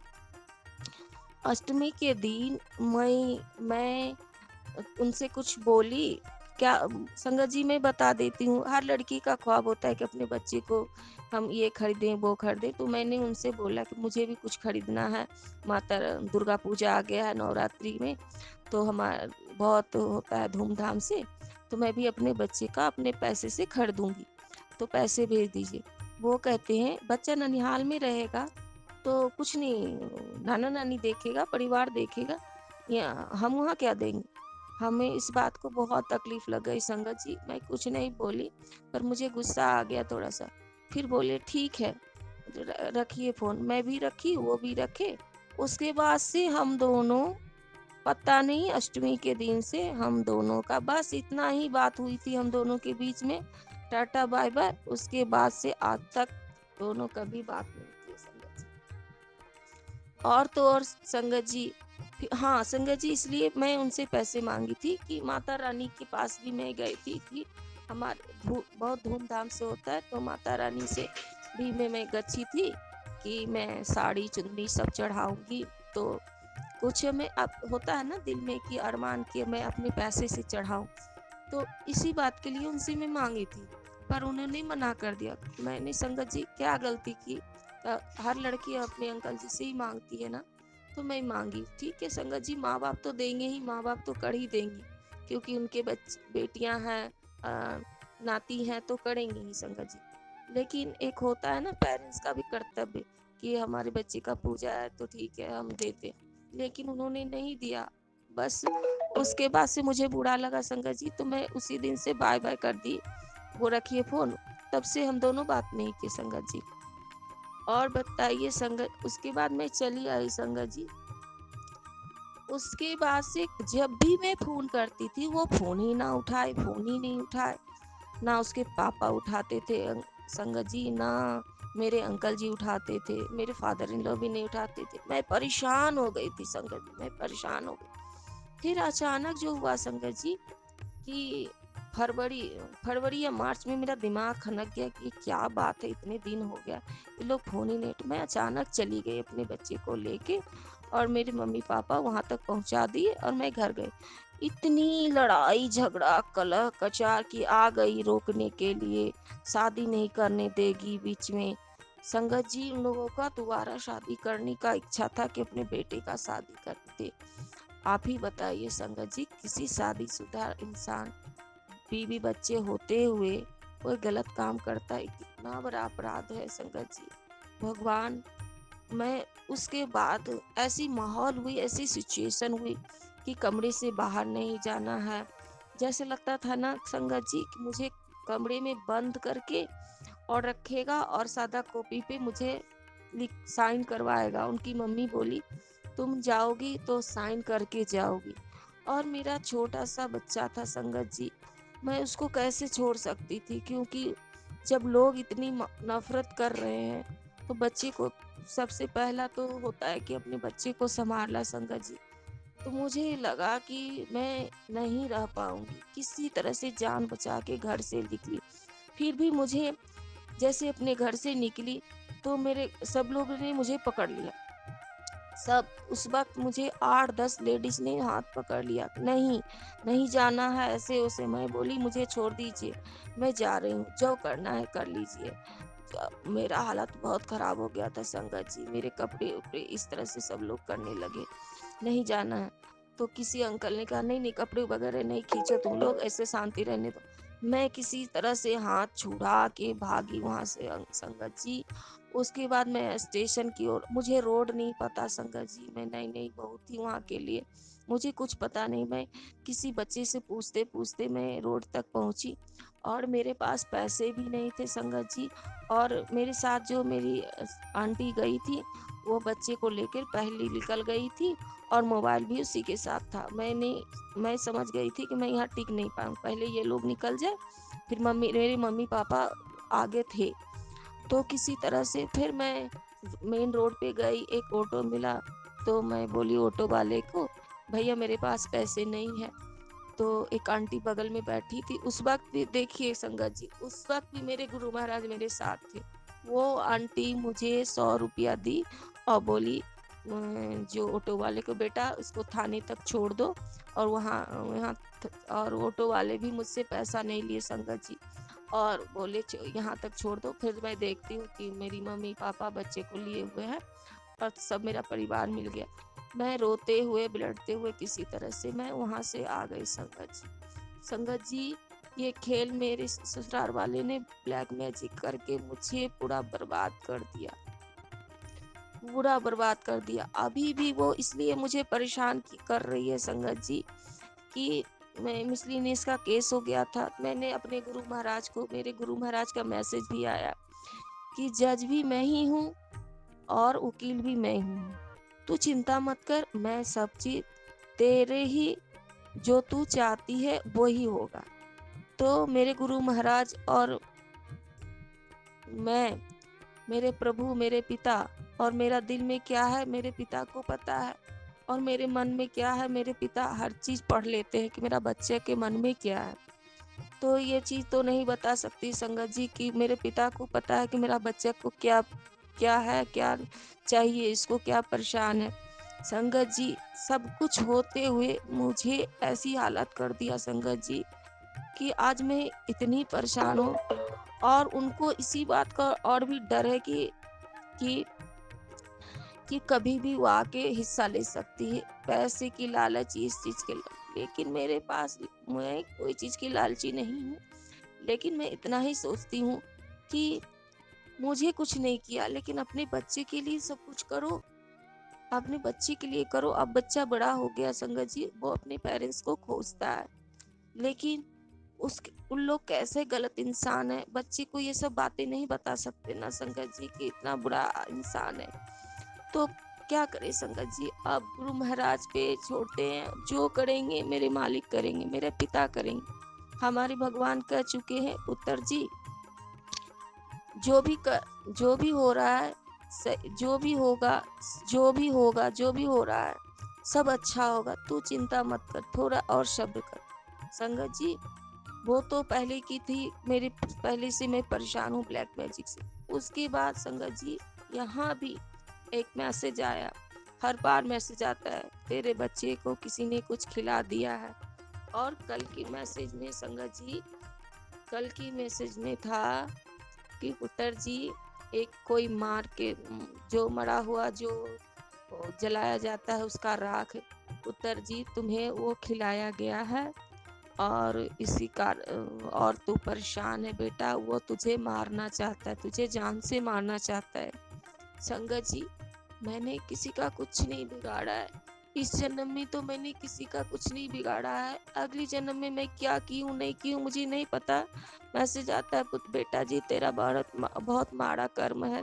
Speaker 2: मैं उनसे कुछ बोली क्या संगत जी। मैं बता देती हूँ, हर लड़की का ख्वाब होता है कि अपने बच्चे को हम ये खरीदें वो खरीदें। तो मैंने उनसे बोला कि मुझे भी कुछ खरीदना है, माता दुर्गा पूजा आ गया है नवरात्रि में, तो हमारा बहुत होता है धूमधाम से, तो मैं भी अपने बच्चे का अपने पैसे से खरीदूंगी, तो पैसे भेज दीजिए। वो कहते हैं बच्चा ननिहाल में रहेगा तो कुछ नहीं, नाना नानी देखेगा, परिवार देखेगा, या हम वहाँ क्या देंगे। हमें इस बात को बहुत तकलीफ लग गई संगत जी, मैं कुछ नहीं बोली, पर मुझे गुस्सा आ गया थोड़ा सा। फिर बोले ठीक है, रखिए फोन। मैं भी रखी, वो भी रखे। उसके बाद से हम दोनों, पता नहीं अष्टमी के दिन से हम दोनों का बस इतना ही बात हुई थी हम दोनों के बीच में, टाटा बाय बाय। उसके बाद से आज तक दोनों कभी बात नहीं की संगत जी। और तो और संगत जी, हाँ संगत जी, इसलिए मैं उनसे पैसे मांगी थी कि माता रानी के पास भी मैं गई थी कि हमारे बहुत धूमधाम से होता है, तो माता रानी से भी मैं गच्छी थी कि मैं साड़ी चुन्नी सब चढ़ाऊंगी। तो कुछ में अब होता है ना दिल में कि अरमान के मैं अपने पैसे से चढ़ाऊं, तो इसी बात के लिए उनसे मैं मांगी थी, पर उन्होंने मना कर दिया। मैंने संगत जी क्या गलती की, हर लड़की अपने अंकल जी से ही मांगती है ना, तो मैं मांगी। ठीक है संगत जी, माँ बाप तो देंगे ही, माँ बाप तो कर ही देंगे, क्योंकि उनके बेटियां हैं, नाती हैं, तो करेंगे ही संगत जी। लेकिन एक होता है ना पेरेंट्स का भी कर्तव्य कि हमारे बच्चे का पूजा है तो ठीक है हम देते, लेकिन उन्होंने नहीं दिया। बस उसके बाद से मुझे बुरा लगा संगत जी, तो मैं उसी दिन से बाय बाय कर दी। वो रखिए फोन, तब से हम दोनों बात नहीं की संगत जी। और बताइए संगत, उसके बाद मैं चली आई संगत जी। उसके बाद से जब भी मैं फोन करती थी वो फोन ही ना उठाए, फोन ही नहीं उठाए, ना उसके पापा उठाते थे, संगत जी, ना मेरे अंकल जी उठाते थे, मेरे फादर इन लॉ भी नहीं उठाते थे। मैं परेशान हो गई थी संगत जी, मैं परेशान हो गई। फिर अचानक जो हुआ संगत जी कि फरवरी फरवरी या मार्च में मेरा दिमाग खनक गया कि क्या बात है, इतने दिन हो गया ये लोग फोन ही नहीं। तो मैं अचानक चली गई अपने बच्चे को लेके, और मेरे मम्मी पापा वहां तक पहुंचा दिए और मैं घर गई। इतनी लड़ाई झगड़ा कलह कचार की आ गई रोकने के लिए, शादी नहीं करने देगी बीच में। संगत जी, उन लोगों का दोबारा शादी करने का इच्छा था कि अपने बेटे का शादी करते। आप ही बताइए संगत जी, किसी शादीशुदा इंसान बीवी बच्चे होते हुए कोई गलत काम करता है, कितना बड़ा अपराध है संगत जी। भगवान, मैं उसके बाद ऐसी माहौल हुई, ऐसी सिचुएशन हुई कि कमरे से बाहर नहीं जाना है। जैसे लगता था ना संगत जी कि मुझे कमरे में बंद करके और रखेगा और सादा कॉपी पे मुझे साइन करवाएगा। उनकी मम्मी बोली तुम जाओगी तो साइन करके जाओगी। और मेरा छोटा सा बच्चा था संगत जी, मैं उसको कैसे छोड़ सकती थी, क्योंकि जब लोग इतनी नफरत कर रहे हैं तो बच्चे को सबसे पहला तो होता है कि अपने बच्चे को संभालना संगत जी। तो मुझे लगा कि मैं नहीं रह पाऊंगी, किसी तरह से जान बचा के घर से निकली। फिर भी मुझे जैसे अपने घर से निकली तो मेरे सब लोगों ने मुझे पकड़ लिया। सब उस वक्त मुझे 8-10 लेडीज ने हाथ पकड़ लिया, नहीं नहीं जाना है ऐसे वैसे। मैं बोली मुझे छोड़ दीजिए, मैं जा रही हूँ, जो करना है कर लीजिए। मेरा हालत बहुत खराब हो गया था संगत जी, मेरे कपड़े उपड़े इस तरह से सब लोग करने लगे, नहीं जाना है। तो किसी अंकल ने कहा नहीं नहीं, कपड़े वगैरह नहीं खींचो तुम लोग, ऐसे शांति रहने दो। मैं किसी तरह से हाथ छुड़ा के भागी वहां से संगत जी। उसके बाद मैं स्टेशन की ओर, मुझे रोड नहीं पता संगत जी, मैं नई नई बहू थी वहाँ के लिए, मुझे कुछ पता नहीं। मैं किसी बच्चे से पूछते पूछते मैं रोड तक पहुँची, और मेरे पास पैसे भी नहीं थे संगत जी। और मेरे साथ जो मेरी आंटी गई थी वो बच्चे को लेकर पहले निकल गई थी, और मोबाइल भी उसी के साथ था। मैं समझ गई थी कि मैं यहाँ टिक नहीं पाऊँ, पहले ये लोग निकल जाए, फिर मेरे मम्मी पापा आगे थे। तो किसी तरह से फिर मैं मेन रोड पे गई, एक ऑटो मिला, तो मैं बोली ऑटो वाले को भैया मेरे पास पैसे नहीं है। तो एक आंटी बगल में बैठी थी, उस वक्त भी देखिए संगत जी, उस वक्त भी मेरे गुरु महाराज मेरे साथ थे। वो आंटी मुझे 100 रुपया दी और बोली जो ऑटो वाले को, बेटा उसको थाने तक छोड़ दो। और वहाँ वहाँ और ऑटो वाले भी मुझसे पैसा नहीं लिए संगत जी, और बोले यहाँ तक छोड़ दो। फिर मैं देखती हूँ कि मेरी मम्मी पापा बच्चे को लिए हुए हैं और सब मेरा परिवार मिल गया। मैं रोते हुए बिलटते हुए किसी तरह से मैं वहां से आ गई संगत जी। संगत जी, ये खेल मेरे ससुराल वाले ने ब्लैक मैजिक करके मुझे पूरा बर्बाद कर दिया, पूरा बर्बाद कर दिया। अभी भी वो इसलिए मुझे परेशान कर रही है संगत जी कि मैं मिसलिनियस का केस हो गया था। मैंने अपने गुरु महाराज को, मेरे गुरु महाराज का मैसेज भी आया कि जज भी मैं ही हूँ और वकील भी मैं हूँ, तू चिंता मत कर, मैं सब चीज तेरे ही, जो तू चाहती है वो ही होगा। तो मेरे गुरु महाराज और मैं, मेरे प्रभु, मेरे पिता, और मेरा दिल में क्या है मेरे पिता को पता है, और मेरे मन में क्या है मेरे पिता हर चीज पढ़ लेते हैं कि मेरा बच्चे के मन में क्या है। तो ये चीज तो नहीं बता सकती संगत जी कि मेरे पिता को पता है कि मेरा बच्चे को क्या क्या है, क्या चाहिए, इसको क्या परेशान है। संगत जी, सब कुछ होते हुए मुझे ऐसी हालत कर दिया संगत जी कि आज मैं इतनी परेशान हूँ। और उनको इसी बात का और भी डर है कि कि कभी भी वो आके हिस्सा ले सकती है, पैसे की लालच, इस चीज के लेकिन मेरे पास, मैं कोई चीज की लालची नहीं हूँ। लेकिन मैं इतना ही सोचती हूँ कि मुझे कुछ नहीं किया, लेकिन अपने बच्चे के लिए सब कुछ करो, अपने बच्चे के लिए करो। अब बच्चा बड़ा हो गया संगत जी, वो अपने पेरेंट्स को खोजता है, लेकिन उन लोग कैसे गलत इंसान है, बच्चे को ये सब बातें नहीं बता सकते ना संगत जी कि इतना बुरा इंसान है। तो क्या करें संगत जी, अब गुरु महाराज पे छोड़ते हैं, जो करेंगे मेरे मालिक करेंगे, मेरे पिता करेंगे। हमारे भगवान कह चुके हैं पुत्र जी जो भी हो रहा है, जो भी होगा, जो भी हो रहा है, सब अच्छा होगा, तू चिंता मत कर, थोड़ा और सब्र कर। संगत जी, वो तो पहले की थी, मेरी पहले से मैं परेशान हूँ ब्लैक मैजिक से। उसके बाद संगत जी, यहाँ भी एक मैसेज आया, हर बार मैसेज आता है, तेरे बच्चे को किसी ने कुछ खिला दिया है। और कल की मैसेज में संगत जी, कल की मैसेज में था कि पुत्र जी, एक कोई मार के, जो मरा हुआ, जो जलाया जाता है उसका राख, पुत्र जी तुम्हें वो खिलाया गया है, और इसी और तू परेशान है बेटा, वो तुझे मारना चाहता है, तुझे जान से मारना चाहता है। संगत जी, मैंने किसी का कुछ नहीं बिगाड़ा है, इस जन्म में तो मैंने किसी का कुछ नहीं बिगाड़ा है, अगली जन्म में मैं क्या की हूँ नहीं की हूँ मुझे नहीं पता। मैसेज आता है, पुत्र बेटा जी तेरा बहुत माड़ा कर्म है,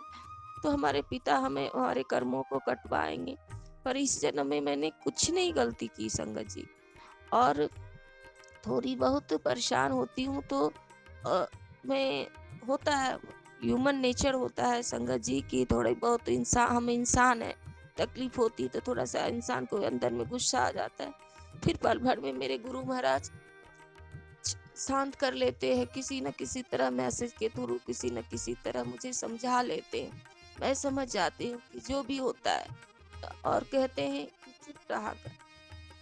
Speaker 2: तो हमारे पिता हमें हमारे कर्मों को कटवाएंगे, पर इस जन्म में मैंने कुछ नहीं गलती की संगत जी। और थोड़ी बहुत परेशान होती हूँ तो मैं, होता है, ह्यूमन नेचर होता है संगत जी की, थोड़ी बहुत हम इंसान है, तकलीफ होती तो थोड़ा सा इंसान को अंदर में गुस्सा आ जाता है, फिर पल भर में मेरे गुरु महाराज शांत कर लेते हैं, किसी न किसी तरह मैसेज के थ्रू किसी न किसी तरह मुझे समझा लेते हैं, मैं समझ जाती हूँ कि जो भी होता है। और कहते हैं कि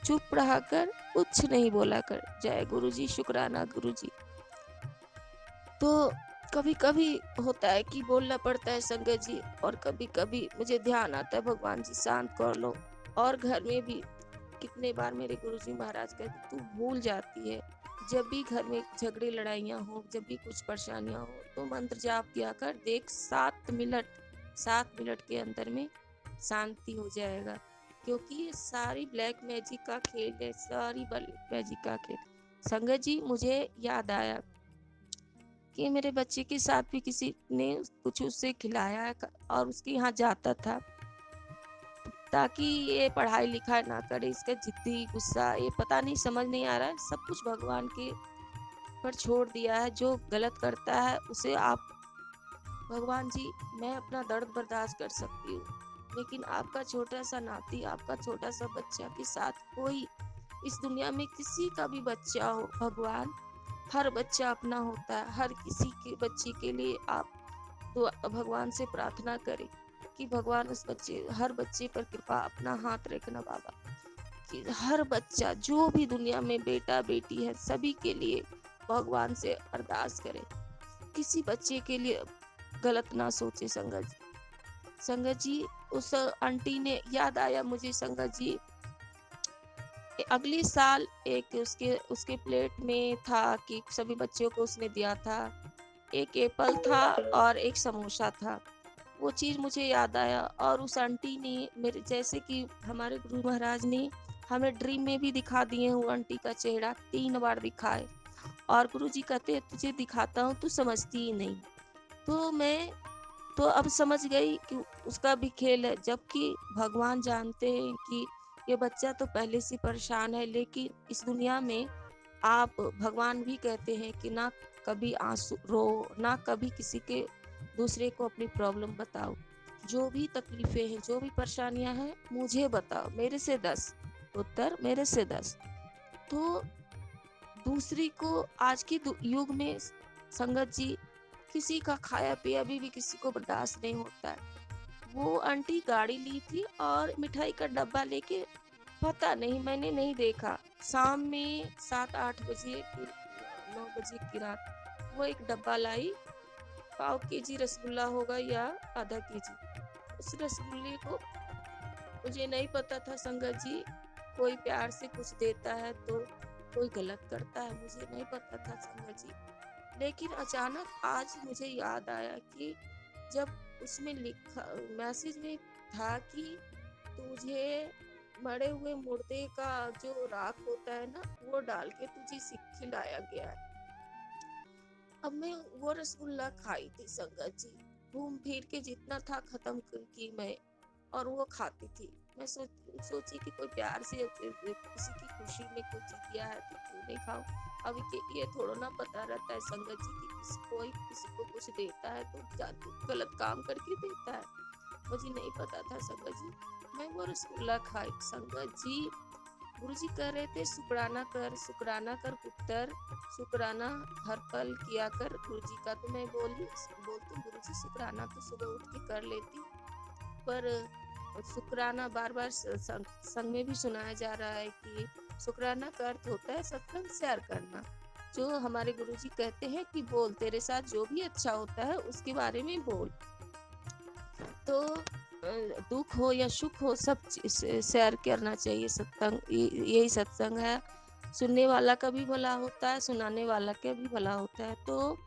Speaker 2: चुप रहा कर, कुछ नहीं बोला कर। जय गुरु जी, शुक्राना गुरु जी। तो कभी कभी होता है कि बोलना पड़ता है संगत जी, और कभी कभी मुझे ध्यान आता है भगवान जी शांत कर लो। और घर में भी कितने बार मेरे गुरुजी महाराज कहते तू भूल जाती है, जब भी घर में झगड़े लड़ाइयाँ हो, जब भी कुछ परेशानियाँ हो, तो मंत्र जाप किया कर, देख 7 मिनट के अंदर में शांति हो जाएगा। क्योंकि ये सारी ब्लैक मैजिक का खेल है, सारी ब्लैक मैजिक का खेल। संगत जी, मुझे याद आया कि मेरे बच्चे के साथ भी किसी ने कुछ उससे खिलाया है, और उसके यहाँ जाता था ताकि ये पढ़ाई लिखाई ना करे, इसका जिद्दी गुस्सा, ये पता नहीं, समझ नहीं आ रहा है, सब कुछ भगवान के पर छोड़ दिया है। जो गलत करता है उसे आप, भगवान जी मैं अपना दर्द बर्दाश्त कर सकती हूँ, लेकिन आपका छोटा सा नाती, आपका छोटा सा बच्चा के साथ कोई, इस दुनिया में किसी का भी बच्चा हो भगवान, हर बच्चा अपना होता है, हर किसी के बच्चे के लिए आप तो भगवान से प्रार्थना करें कि भगवान उस बच्चे, हर बच्चे पर कृपा अपना हाथ रखना बाबा, कि हर बच्चा जो भी दुनिया में बेटा बेटी है सभी के लिए भगवान से अरदास करें, किसी बच्चे के लिए गलत ना सोचे। संगत जी, उस आंटी ने याद आया मुझे संगत जी, अगले साल एक उसके उसके प्लेट में था कि सभी बच्चों को उसने दिया था, एक एप्पल था और एक समोसा था। वो चीज़ मुझे याद आया, और उस आंटी ने मेरे, जैसे कि हमारे गुरु महाराज ने हमें ड्रीम में भी दिखा दिए, वो आंटी का चेहरा 3 बार दिखाए, और गुरु जी कहते तुझे दिखाता हूँ तू समझती ही नहीं। तो मैं तो अब समझ गई कि उसका भी खेल है, जबकि भगवान जानते हैं कि ये बच्चा तो पहले से परेशान है, लेकिन इस दुनिया में आप, भगवान भी कहते हैं कि ना कभी आंसू रो, ना कभी किसी के दूसरे को अपनी प्रॉब्लम बताओ, जो भी तकलीफें हैं, जो भी परेशानियां हैं, मुझे बताओ, मेरे से 10 उत्तर, मेरे से 10। तो दूसरी को आज के युग में संगत जी, किसी का खाया पिया भी किसी को बर्दाश्त नहीं होता है। वो आंटी गाड़ी ली थी और मिठाई का डब्बा लेके, पता नहीं मैंने नहीं देखा, शाम में 7-8 बजे की, 9 बजे की रात, वो एक डब्बा लाई, पाव केजी रसगुल्ला होगा या आधा केजी। उस रसगुल्ले को, मुझे नहीं पता था संगत जी, कोई प्यार से कुछ देता है तो कोई गलत करता है, मुझे नहीं पता था संगत जी। लेकिन अचानक आज मुझे याद आया कि जब उसमें लिखा, मैसेज में था कि तुझे मरे हुए मुर्दे का जो राख होता है ना, वो डाल के तुझे खिलाया गया है। अब मैं वो रसगुल्ला खाई थी संगत जी, घूम फिर के जितना था खत्म की मैं, और वो खाती थी। मैं सोची कि कोई प्यार से किसी की खुशी में कुछ दिया है तो नहीं खाऊं। अभी के ये थोड़ा ना पता रहता है संगत जी कि कोई किसी को कुछ देता है तो जादू गलत काम करके देता है। मुझे नहीं पता था संगत जी। मैं वो रसगुल्ला खाई संगत जी। गुरुजी कह रहे थे शुक्राना कर पुत्र, शुक्राना हर पल किया कर गुरुजी का। तो मैं बोलती गुरुजी शुक्राना तो सुबह उठ के कर लेती, पर शुक्राना बार बार संग में भी सुनाया जा रहा है कि शुक्राना का अर्थ होता है सत्संग शेयर करना। जो हमारे गुरुजी कहते हैं कि बोल, तेरे साथ जो भी अच्छा होता है उसके बारे में बोल। तो दुख हो या सुख हो सब शेयर करना चाहिए। सत्संग यही सत्संग है। सुनने वाला का भी भला होता है, सुनाने वाला का भी भला होता है। तो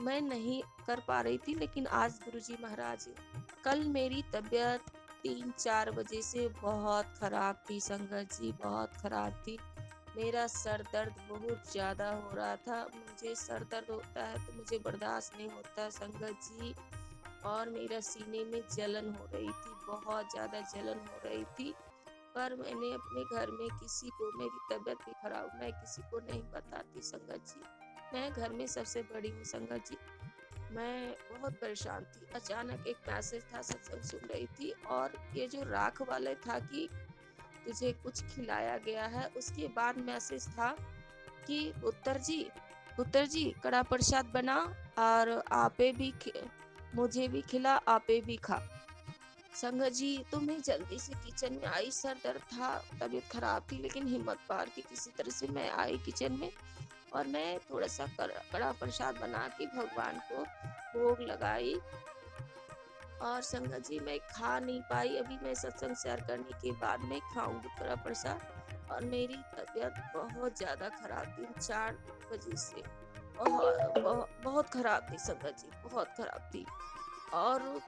Speaker 2: मैं नहीं कर पा रही थी, लेकिन आज गुरुजी महाराज, कल मेरी तबीयत 3-4 बजे से बहुत खराब थी संगत जी, बहुत खराब थी। मेरा सर दर्द बहुत ज़्यादा हो रहा था। मुझे सर दर्द होता है तो मुझे बर्दाश्त नहीं होता संगत जी। और मेरा सीने में जलन हो रही थी, बहुत ज़्यादा जलन हो रही थी। पर मैंने अपने घर में किसी को, मेरी तबीयत भी खराब, मैं किसी को नहीं बताती संगत जी। मैं घर में सबसे बड़ी हूँ संगत जी। मैं बहुत परेशान थी। अचानक एक मैसेज था, सत्संग सुन रही थी और ये जो राख वाले था कि तुझे कुछ खिलाया गया है, उसके बाद मैसेज था कि पुत्र जी कड़ा प्रसाद बना और आपे भी मुझे भी खिला, आपे भी खा। संगत जी तो मैं जल्दी से किचन में आई। सर दर्द था, तबीयत खराब थी, लेकिन हिम्मत पार की किसी तरह से मैं आई किचन में और मैं थोड़ा सा कड़ा प्रसाद बना के भगवान को भोग लगाई। और संगत जी मैं खा नहीं पाई, अभी मैं सत्संग शेयर करने के बाद मैं खाऊंगी कड़ा प्रसाद। और मेरी तबीयत बहुत ज़्यादा खराब थी 4 बजे से, बहुत खराब थी संगत जी, बहुत खराब थी। और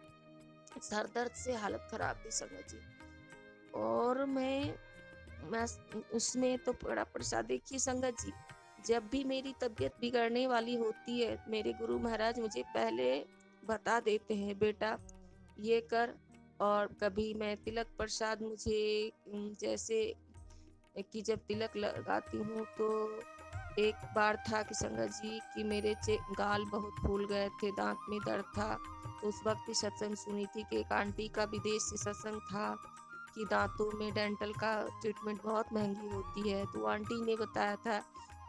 Speaker 2: सर दर्द से हालत खराब थी संगत जी। और मैं उसमें तो बड़ा प्रसाद, देखिए संगत जी, जब भी मेरी तबीयत बिगड़ने वाली होती है मेरे गुरु महाराज मुझे पहले बता देते हैं, बेटा ये कर। और कभी मैं तिलक प्रसाद, मुझे जैसे कि जब तिलक लगाती हूँ तो एक बार था कि संगत जी कि मेरे गाल बहुत फूल गए थे, दांत में दर्द था। तो उस वक्त भी सत्संग सुनी थी कि एक आंटी का विदेश से सत्संग था कि दांतों में डेंटल का ट्रीटमेंट बहुत महंगी होती है। तो आंटी ने बताया था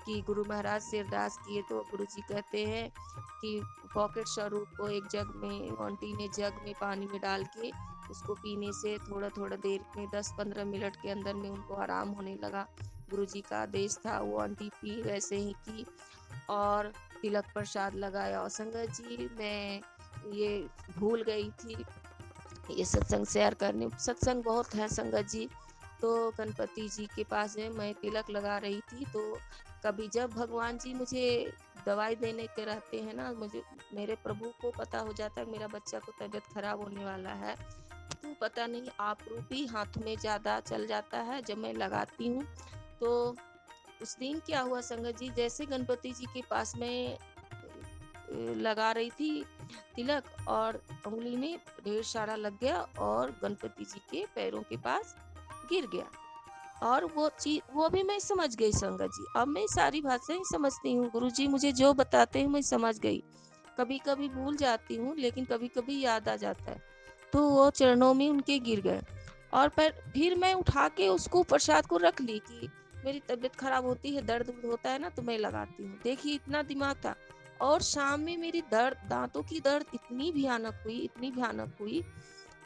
Speaker 2: कि गुरु महाराज से अरदास किए तो गुरुजी कहते हैं कि पॉकेट स्वरूप को एक जग में, आंटी ने जग में पानी में डाल के उसको पीने से थोड़ा थोड़ा देर में 10-15 मिनट के अंदर में उनको आराम होने लगा। गुरुजी का आदेश था, वो आंटी पी वैसे ही की और तिलक प्रसाद लगाया। और संगत जी मैं ये भूल गई थी ये सत्संग शेयर करने। सत्संग बहुत है संगत जी। तो गणपति जी के पास में मैं तिलक लगा रही थी, तो कभी जब भगवान जी मुझे दवाई देने के रहते हैं ना, मुझे मेरे प्रभु को पता हो जाता है मेरा बच्चा को तबीयत खराब होने वाला है, तो पता नहीं आप रूपी हाथ में ज़्यादा चल जाता है। जब मैं लगाती हूँ तो उस दिन क्या हुआ संगत जी, जैसे गणपति जी के पास में लगा रही थी तिलक और उंगली में ढेर सारा लग गया और गणपति जी के पैरों के पास गिर गया। और वो चीज वो भी मैं समझ गई संगत जी। अब मैं सारी भाषाएं समझती हूँ, गुरुजी मुझे जो बताते हैं मैं समझ गई। कभी कभी भूल जाती हूँ लेकिन कभी कभी याद आ जाता है। तो वो चरणों में उनके गिर गए और फिर मैं उठा के उसको प्रसाद को रख ली कि मेरी तबीयत खराब होती है, दर्द होता है ना तो मैं लगाती हूँ। देखिए इतना दिमाग था। और शाम में मेरी दांतों की दर्द इतनी भयानक हुई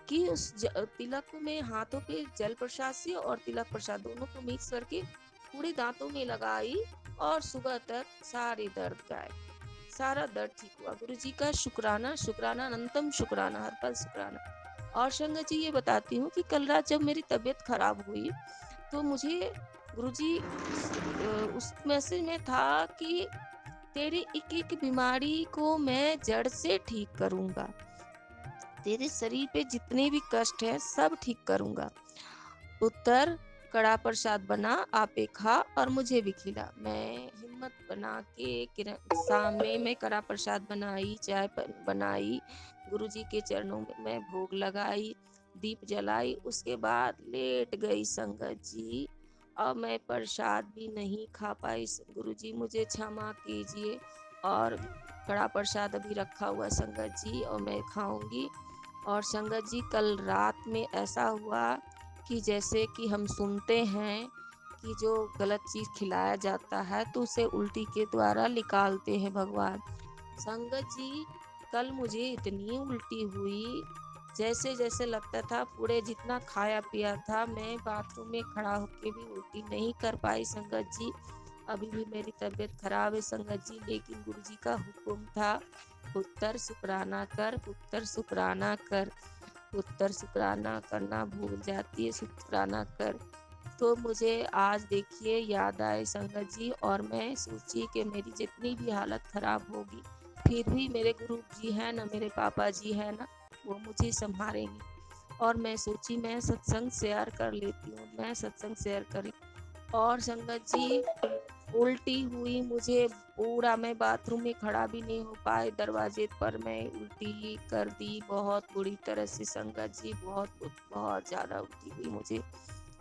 Speaker 2: कि उस तिलक में हाथों पे जल प्रसाद से और तिलक प्रसाद दोनों को मिक्स करके पूरे दांतों में लगाई और सुबह तक सारे दर्द गायब, सारा दर्द ठीक हुआ। गुरुजी का शुक्राना, शुक्राना अनंतम शुक्राना, हर पल शुक्राना। और संगत जी ये बताती हूँ कि कल रात जब मेरी तबीयत खराब हुई तो मुझे गुरुजी उस मैसेज में था कि तेरी एक एक बीमारी को मैं जड़ से ठीक करूंगा, तेरे शरीर पे जितने भी कष्ट है सब ठीक करूंगा। उत्तर कड़ा प्रसाद बना, आपे खा और मुझे भी खिला। मैं हिम्मत बना के सामने में कड़ा प्रसाद बनाई, चाय बनाई, गुरुजी के चरणों में मैं भोग लगाई, दीप जलाई, उसके बाद लेट गई संगत जी। और मैं प्रसाद भी नहीं खा पाई। गुरुजी मुझे क्षमा कीजिए। और कड़ा प्रसाद अभी रखा हुआ है संगत जी, और मैं खाऊंगी। और संगत जी कल रात में ऐसा हुआ कि जैसे कि हम सुनते हैं कि जो गलत चीज़ खिलाया जाता है तो उसे उल्टी के द्वारा निकालते हैं भगवान। संगत जी कल मुझे इतनी उल्टी हुई, जैसे जैसे लगता था पूरे जितना खाया पिया था मैं बाथरूम में खड़ा होके भी उल्टी नहीं कर पाई संगत जी। अभी भी मेरी तबीयत खराब है संगत जी, लेकिन गुरुजी का हुक्म था, पुत्र शुक्राना कर, पुत्र शुक्राना कर, पुत्र शुक्राना करना भूल जाती है, शुक्राना कर। तो मुझे आज देखिए याद आए संगत जी, और मैं सोची कि मेरी जितनी भी हालत खराब होगी फिर भी मेरे गुरु जी है ना, मेरे पापा जी है ना, वो मुझे संभालेंगे। और मैं सोची मैं सत्संग शेयर कर लेती हूँ, मैं सत्संग शेयर करी। और संगत जी उल्टी हुई मुझे पूरा, मैं बाथरूम में खड़ा भी नहीं हो पाए, दरवाजे पर मैं उल्टी कर दी बहुत बुरी तरह से संगत जी, बहुत बहुत ज़्यादा उल्टी हुई मुझे।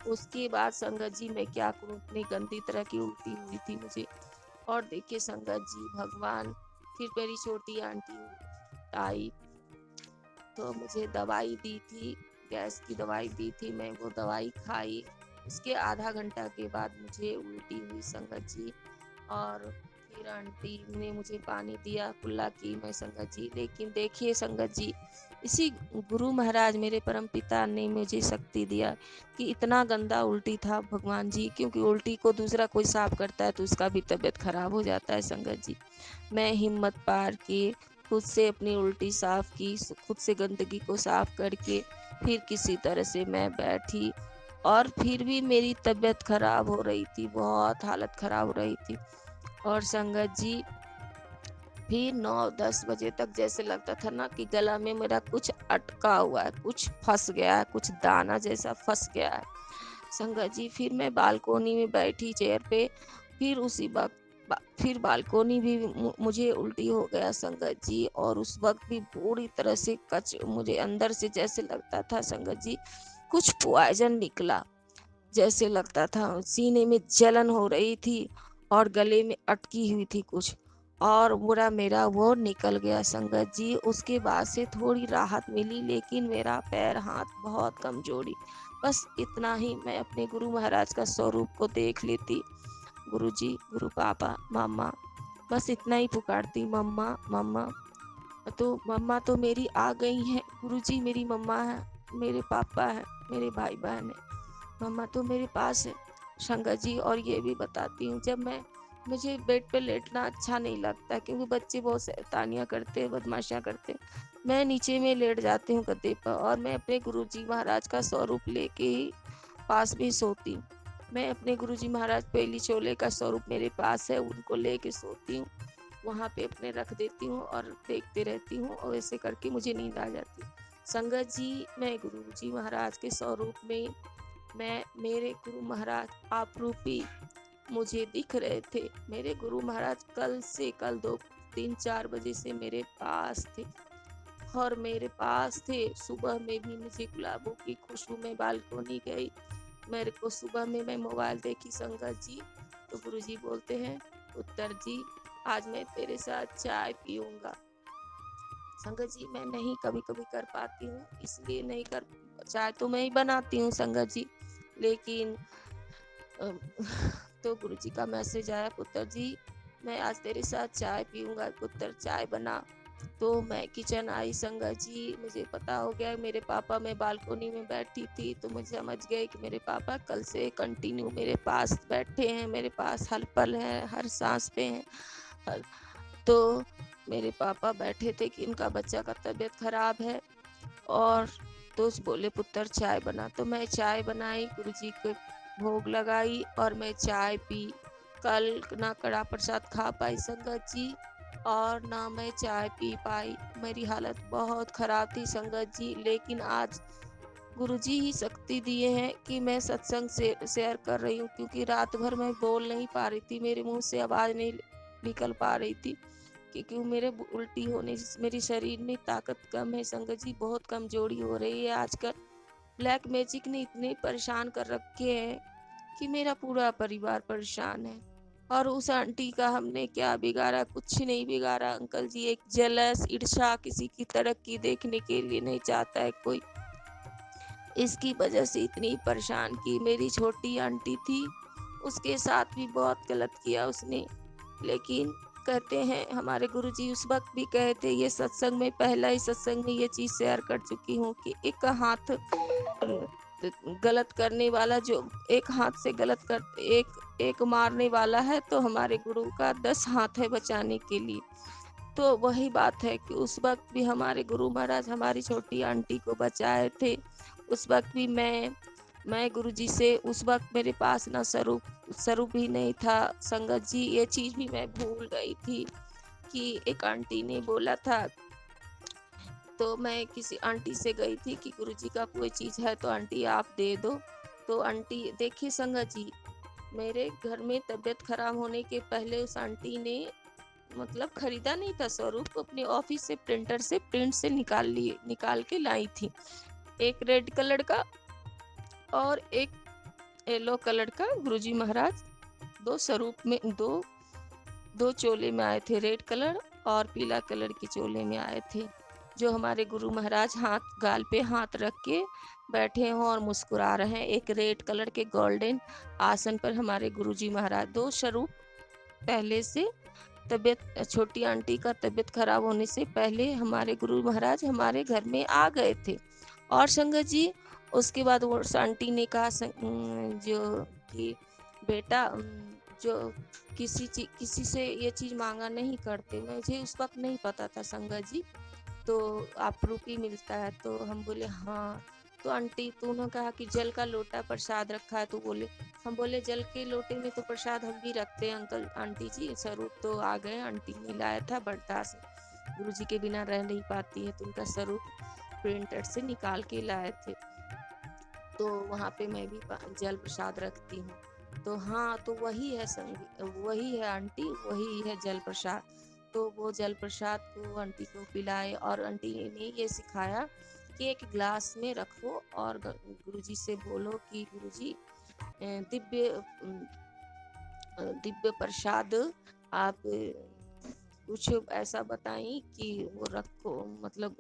Speaker 2: उसके बाद संगत जी मैं क्या करूँ, इतनी गंदी तरह की उल्टी हुई थी मुझे। और देखिए संगत जी भगवान, फिर मेरी छोटी आंटी आई तो मुझे दवाई दी थी, गैस की दवाई दी थी, मैं वो दवाई खाई। उसके आधा घंटा के बाद मुझे उल्टी हुई संगत जी। और फिर आंटी ने मुझे पानी दिया, कुल्ला की मैं संगत जी। लेकिन देखिए संगत जी, इसी गुरु महाराज मेरे परम पिता ने मुझे शक्ति दिया कि इतना गंदा उल्टी था भगवान जी, क्योंकि उल्टी को दूसरा कोई साफ करता है तो उसका भी तबीयत खराब हो जाता है संगत जी। मैं हिम्मत पार के खुद से अपनी उल्टी साफ की, खुद से गंदगी को साफ करके फिर किसी तरह से मैं बैठी। और फिर भी मेरी तबीयत खराब हो रही थी, बहुत हालत खराब हो रही थी। और संगत जी फिर 9-10 बजे तक जैसे लगता था ना कि गला में मेरा कुछ अटका हुआ है, कुछ फंस गया है, कुछ दाना जैसा फंस गया है संगत जी। फिर मैं बालकोनी में बैठी चेयर पे, फिर उसी वक्त फिर बालकोनी भी मुझे उल्टी हो गया संगत जी। और उस वक्त भी पूरी तरह से कच मुझे अंदर से जैसे लगता था संगत जी कुछ पॉइजन निकला, जैसे लगता था सीने में जलन हो रही थी और गले में अटकी हुई थी कुछ। और पूरा मेरा वो निकल गया संगत जी। उसके बाद से थोड़ी राहत मिली, लेकिन मेरा पैर हाथ बहुत कमजोरी। बस इतना ही मैं अपने गुरु महाराज का स्वरूप को देख लेती, गुरु जी, गुरु पापा, मम्मा, बस इतना ही पुकारती, मम्मा मम्मा। तो मम्मा तो मेरी आ गई हैं, गुरु जी मेरी मम्मा है, मेरे पापा है, मेरे भाई बहन है, मम्मा तो मेरे पास है संगत जी। और ये भी बताती हूँ, जब मुझे बेड पे लेटना अच्छा नहीं लगता, क्योंकि बच्चे बहुत शैतानियाँ करते हैं, बदमाशियाँ करते हैं, मैं नीचे में लेट जाती हूँ गद्दे पर, और मैं अपने गुरुजी महाराज का स्वरूप लेके ही पास भी सोती हूँ। मैं अपने गुरुजी महाराज पहली चोले का स्वरूप मेरे पास है, उनको लेके सोती हूँ, वहाँ पे अपने रख देती हूँ और देखते रहती हूँ, और ऐसे करके मुझे नींद आ जाती है संगत जी। मैं गुरुजी महाराज के स्वरूप में, मैं मेरे गुरु महाराज आप रूपी मुझे दिख रहे थे। मेरे गुरु महाराज कल 2-3-4 बजे से मेरे पास थे, और मेरे पास थे। सुबह में भी मुझे गुलाबों की खुशबू में बालकोनी गई, मेरे को सुबह में मैं मोबाइल देखी संगत जी, तो गुरुजी बोलते हैं, उत्तर जी आज मैं तेरे साथ चाय पीऊंगा। संगत जी मैं नहीं कभी कभी कर पाती हूँ, इसलिए नहीं कर, चाय तो मैं ही बनाती हूँ संगत जी, लेकिन तो गुरुजी का मैसेज आया, पुत्र जी मैं आज तेरे साथ चाय पीऊंगा, पुत्र चाय बना। तो मैं किचन आई संगत जी, मुझे पता हो गया मेरे पापा, मैं बालकोनी में बैठी थी तो मुझे समझ गए कि मेरे पापा कल से कंटिन्यू मेरे पास बैठे हैं, मेरे पास हर पल है, हर सांस पे हैं। तो मेरे पापा बैठे थे कि उनका बच्चा का तबीयत खराब है, और तो बोले पुत्र चाय बना, तो मैं चाय बनाई, गुरुजी को भोग लगाई और मैं चाय पी। कल ना कड़ा प्रसाद खा पाई संगत जी, और ना मैं चाय पी पाई, मेरी हालत बहुत खराब थी संगत जी। लेकिन आज गुरुजी ही शक्ति दिए हैं कि मैं सत्संग से शेयर कर रही हूँ, क्योंकि रात भर मैं बोल नहीं पा रही थी, मेरे मुंह से आवाज़ नहीं निकल पा रही थी, क्योंकि मेरे उल्टी होने से मेरे शरीर में ताकत कम है संगत जी, बहुत कमजोरी हो रही है आजकल। ब्लैक मैजिक ने इतने परेशान कर रखे हैं कि मेरा पूरा परिवार परेशान है। और उस आंटी का हमने क्या बिगाड़ा, कुछ नहीं बिगाड़ा अंकल जी। एक जलस ईर्ष्या, किसी की तरक्की देखने के लिए नहीं चाहता है कोई, इसकी वजह से इतनी परेशान की। मेरी छोटी आंटी थी, उसके साथ भी बहुत गलत किया उसने। लेकिन कहते हैं हमारे गुरुजी उस वक्त भी कहे थे, ये सत्संग में पहला ही सत्संग में ये चीज़ शेयर कर चुकी हूँ कि एक हाथ गलत करने वाला, जो एक हाथ से गलत कर एक मारने वाला है, तो हमारे गुरु का 10 हाथ है बचाने के लिए। तो वही बात है कि उस वक्त भी हमारे गुरु महाराज हमारी छोटी आंटी को बचाए थे। उस वक्त भी मैं गुरुजी से, उस वक्त मेरे पास ना स्वरूप ही नहीं था संगत जी। ये चीज़ भी मैं भूल गई थी कि एक आंटी ने बोला था, तो मैं किसी आंटी से गई थी कि गुरुजी का कोई चीज़ है तो आंटी आप दे दो। तो आंटी, देखिए संगत जी, मेरे घर में तबीयत खराब होने के पहले उस आंटी ने मतलब खरीदा नहीं था स्वरूप, अपने ऑफिस से प्रिंट से निकाल के लाई थी। एक रेड कलर का और एक येलो कलर का। गुरुजी महाराज दो स्वरूप में दो चोले में आए थे, रेड कलर और पीला कलर के चोले में आए थे। जो हमारे गुरु महाराज गाल पे हाथ रख के बैठे हों और मुस्कुरा रहे हैं। एक रेड कलर के गोल्डन आसन पर हमारे गुरुजी महाराज, दो स्वरूप पहले से। तबीयत, छोटी आंटी का तबीयत खराब होने से पहले हमारे गुरु महाराज हमारे घर में आ गए थे। और संगत जी, उसके बाद वो आंटी ने कहा जो कि बेटा, जो किसी से ये चीज़ मांगा नहीं करते। मुझे उस वक्त नहीं पता था संगत जी, तो आप रुपी मिलता है। तो हम बोले हाँ। तो आंटी, तूने कहा कि जल का लोटा प्रसाद रखा है, तो हम बोले जल के लोटे में तो प्रसाद हम भी रखते हैं अंकल आंटी जी। स्वरूप तो आ गए, आंटी ने लाया था बर्ता से, गुरुजी के बिना रह नहीं पाती है, तो उनका स्वरूप प्रिंटर से निकाल के लाए थे। तो वहाँ पे मैं भी जल प्रसाद रखती हूँ। तो हाँ, तो वही है आंटी, वही है जल प्रसाद। तो वो जल प्रसाद को आंटी को पिलाए और आंटी ने ये सिखाया कि एक गिलास में रखो और गुरुजी से बोलो कि गुरुजी दिव्य प्रसाद आप कुछ ऐसा बताएं कि वो रखो, मतलब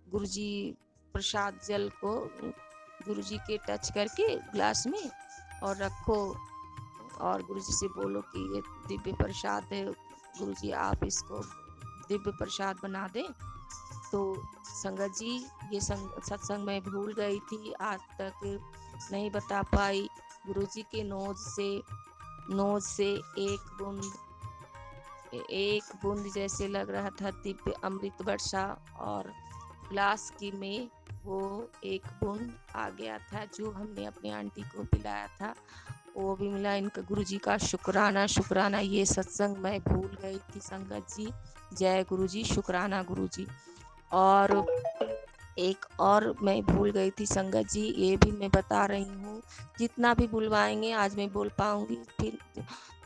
Speaker 2: गुरुजी प्रसाद जल को गुरुजी के टच करके ग्लास में और रखो, और गुरुजी से बोलो कि ये दिव्य प्रसाद है, गुरुजी आप इसको दिव्य प्रसाद बना दें। तो संगत जी, ये सत्संग मैं भूल गई थी, आज तक नहीं बता पाई। गुरुजी के नोज से एक बूंद जैसे लग रहा था दिव्य अमृत वर्षा, और ग्लास की में वो एक बूंद आ गया था जो हमने अपने आंटी को पिलाया था, वो भी मिला। इनका गुरुजी का शुक्राना। ये सत्संग मैं भूल गई थी संगत जी। जय गुरुजी, शुक्राना गुरुजी। और एक और मैं भूल गई थी संगत जी, ये भी मैं बता रही हूँ, जितना भी बुलवाएंगे आज मैं बोल पाऊंगी फिर।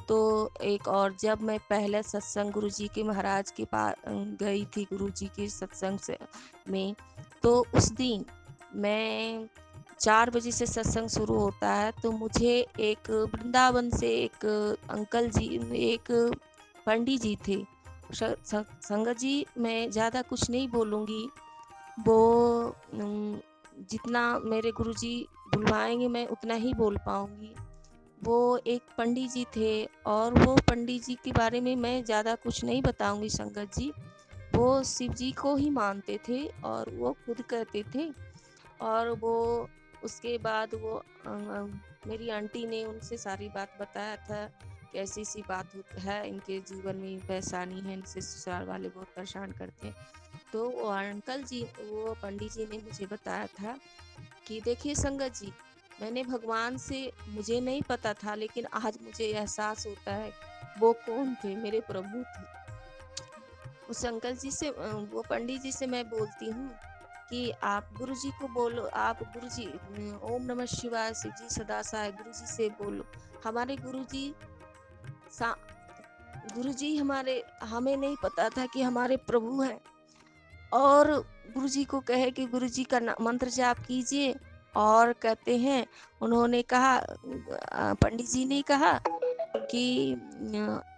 Speaker 2: तो एक और, जब मैं पहले सत्संग गुरुजी के महाराज के पास गई थी, गुरुजी के सत्संग में, तो उस दिन मैं 4 बजे से सत्संग शुरू होता है, तो मुझे एक वृंदावन से एक अंकल जी, एक पंडित जी थे। संगत जी, मैं ज़्यादा कुछ नहीं बोलूँगी, वो जितना मेरे गुरुजी बुलवाएंगे मैं उतना ही बोल पाऊँगी। वो एक पंडित जी थे, और वो पंडित जी के बारे में मैं ज़्यादा कुछ नहीं बताऊंगी संगत जी। वो शिव जी को ही मानते थे और वो खुद कहते थे। और वो उसके बाद वो मेरी आंटी ने उनसे सारी बात बताया था कि ऐसी सी बात है, इनके जीवन में परेशानी है, इनसे ससुराल वाले बहुत परेशान करते हैं। तो वो अंकल जी, वो पंडित जी ने मुझे बताया था कि देखिए संगत जी, मैंने भगवान से, मुझे नहीं पता था, लेकिन आज मुझे एहसास होता है वो कौन थे, मेरे प्रभु थे। उस अंकल जी से, वो पंडित जी से मैं बोलती हूँ कि आप गुरुजी को बोलो, आप गुरुजी ओम नमः शिवाय, शिव जी सदा सहाय, गुरुजी से बोलो। हमारे गुरुजी हमें नहीं पता था कि हमारे प्रभु हैं। और गुरुजी को कहे कि गुरुजी का मंत्र जाप कीजिए और कहते हैं उन्होंने कहा पंडित जी ने कहा कि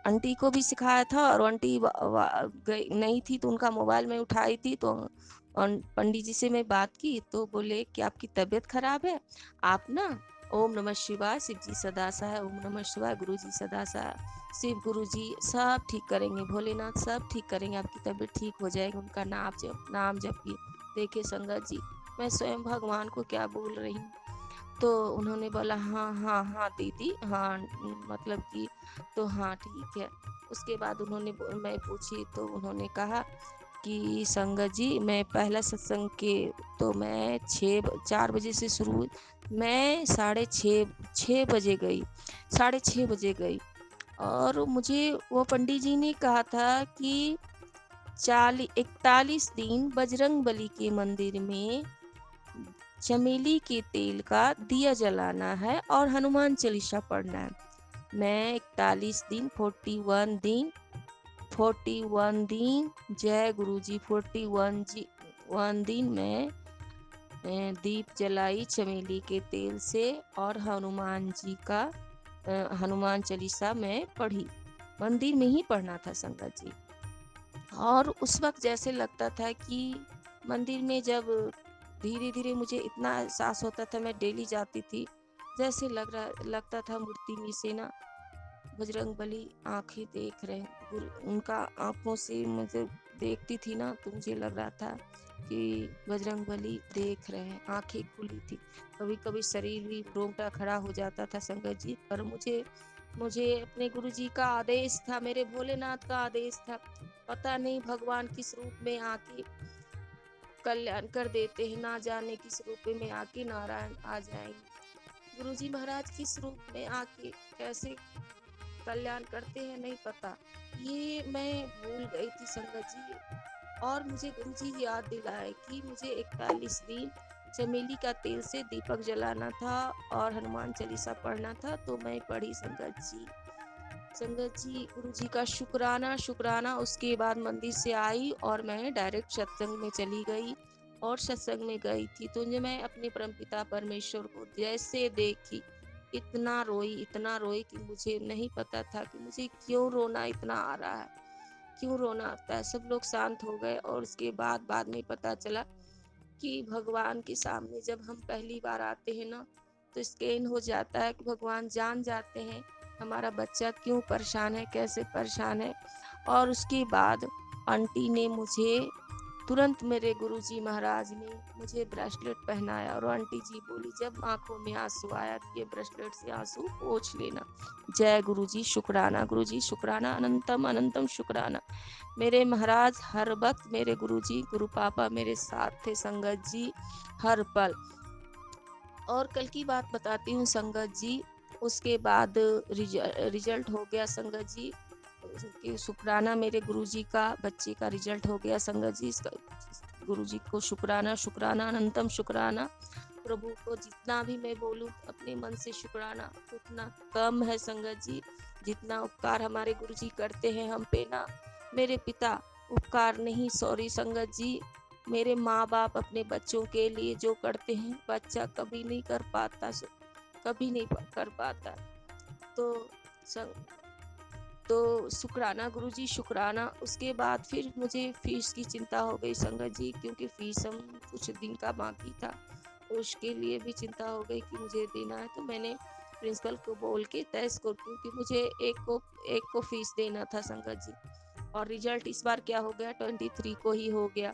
Speaker 2: आंटी को भी सिखाया था और आंटी गई नहीं थी तो उनका मोबाइल में उठाई थी तो पंडित जी से मैं बात की तो बोले कि आपकी तबीयत खराब है, आप ना ओम नमः शिवाय, शिव जी सदा सहाय, ओम नमः शिवाय, गुरु जी सदा सहाय, शिव गुरु जी सब ठीक करेंगे, भोलेनाथ सब ठीक करेंगे, आपकी तबीयत ठीक हो जाएगी, उनका नाम जपिए। देखिए संगत जी, मैं स्वयं भगवान को क्या बोल रही हूँ। तो उन्होंने बोला हाँ हाँ हाँ दीदी हाँ, मतलब कि तो हाँ ठीक है। उसके बाद मैं पूछी तो उन्होंने कहा कि संगत जी मैं पहला सत्संग के तो मैं 4 बजे से शुरू हुई, मैं 6:30 बजे गई, 6:30 बजे गई। और मुझे वो पंडित जी ने कहा था कि 41 दिन बजरंग बली के मंदिर में चमेली के तेल का दिया जलाना है और हनुमान चालीसा पढ़ना है। मैं 41 दिन जय गुरु जी 41 दिन मैं दीप जलाई चमेली के तेल से और हनुमान चालीसा मैं पढ़ी, मंदिर में ही पढ़ना था संगत जी। और उस वक्त जैसे लगता था कि मंदिर में जब धीरे धीरे मुझे इतना एहसास होता था, मैं डेली जाती थी, जैसे लगता था मूर्ति में से ना बजरंग बली आंखें देख रहे हैं, उनका आंखों से मुझे देखती थी ना तो मुझे लग रहा था कि बजरंग बली देख रहे हैं, आंखें खुली थी। कभी कभी शरीर भी रोंगटा खड़ा हो जाता था संगत जी, पर मुझे अपने गुरु जी का आदेश था, मेरे भोलेनाथ का आदेश था। पता नहीं भगवान किस रूप में आके कल्याण कर देते हैं, ना जाने किस रूप में आके नारायण आ जाएंगे। गुरुजी महाराज किस रूप में आके कैसे कल्याण करते हैं नहीं पता, ये मैं भूल गई थी संगत जी। और मुझे गुरुजी याद दिलाए कि मुझे 41 दिन चमेली का तेल से दीपक जलाना था और हनुमान चालीसा पढ़ना था, तो मैं पढ़ी संगत जी। गुरु जी का शुक्राना। उसके बाद मंदिर से आई और मैं डायरेक्ट सत्संग में चली गई। और सत्संग में गई थी तो मैं अपने परमपिता परमेश्वर को जैसे देखी इतना रोई कि मुझे नहीं पता था कि मुझे क्यों रोना इतना आ रहा है, क्यों रोना आता है। सब लोग शांत हो गए और उसके बाद में पता चला कि भगवान के सामने जब हम पहली बार आते हैं ना तो स्कैन हो जाता है कि भगवान जान जाते हैं हमारा बच्चा क्यों परेशान है, कैसे परेशान है। और उसके बाद आंटी ने मुझे तुरंत, मेरे गुरुजी महाराज ने मुझे ब्रेसलेट पहनाया और आंटी जी बोली जब आंखों में आंसू आया तो ये ब्रेसलेट से आंसू पोंछ लेना। जय गुरुजी शुक्राना, अनंतम अनंतम शुक्राना। मेरे महाराज हर वक्त, मेरे गुरुजी गुरु पापा मेरे साथ थे संगत जी हर पल। और कल की बात बताती हूँ संगत जी। उसके बाद रिजल्ट हो गया संगत जी कि शुक्राना, मेरे गुरुजी का बच्चे का रिजल्ट हो गया संगत जी। गुरुजी को शुक्राना अनंतम शुक्राना। प्रभु को जितना भी मैं बोलूं अपने मन से शुक्राना उतना कम है संगत जी। जितना उपकार हमारे गुरुजी करते हैं हम पे ना, मेरे पिता उपकार नहीं, सॉरी संगत जी, मेरे माँ बाप अपने बच्चों के लिए जो करते हैं बच्चा कभी नहीं कर पाता। तो शुक्राना गुरुजी शुक्राना। उसके बाद फिर मुझे फीस की चिंता हो गई संगत जी, क्योंकि फीस हम कुछ दिन का बाकी था, उसके लिए भी चिंता हो गई कि मुझे देना है। तो मैंने प्रिंसिपल को बोल के तय को, क्योंकि मुझे एक को फीस देना था संगत जी। और रिजल्ट इस बार क्या हो गया 23 को ही हो गया।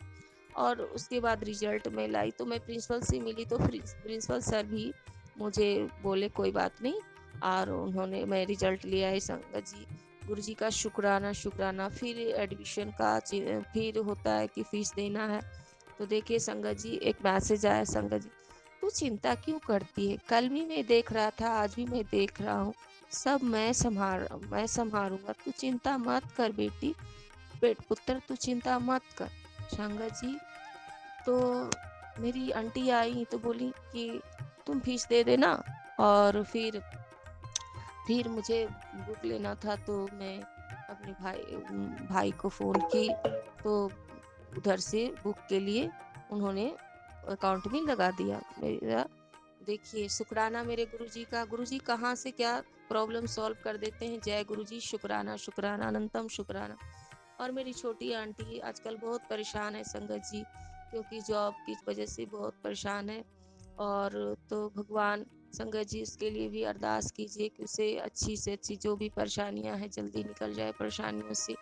Speaker 2: और उसके बाद रिजल्ट में लाई तो मैं प्रिंसिपल से मिली तो प्रिंसिपल सर भी मुझे बोले कोई बात नहीं, और उन्होंने मैं रिजल्ट लिया है संगत जी। गुरुजी का शुक्राना। फिर एडमिशन का फिर होता है कि फीस देना है। तो देखिए संगत जी एक मैसेज आया संगत जी, तू चिंता क्यों करती है, कल भी मैं देख रहा था आज भी मैं देख रहा हूँ, सब मैं संभालूंगा, तू चिंता मत कर बेटी, पुत्र तू चिंता मत कर। संगत जी तो मेरी आंटी आई तो बोली कि तुम फीस दे देना। और फिर मुझे बुक लेना था तो मैं अपने भाई को फ़ोन की तो उधर से बुक के लिए उन्होंने अकाउंट में लगा दिया मेरा देखिए शुक्राना मेरे गुरुजी का, गुरुजी कहाँ से क्या प्रॉब्लम सॉल्व कर देते हैं। जय गुरुजी, शुक्राना शुक्राना अनंतम शुक्राना। और मेरी छोटी आंटी आजकल बहुत परेशान है संगत जी, क्योंकि जॉब की वजह से बहुत परेशान है। और तो भगवान संगत जी उसके लिए भी अरदास कीजिए कि उसे अच्छी से अच्छी जो भी परेशानियां हैं जल्दी निकल जाए परेशानियों से।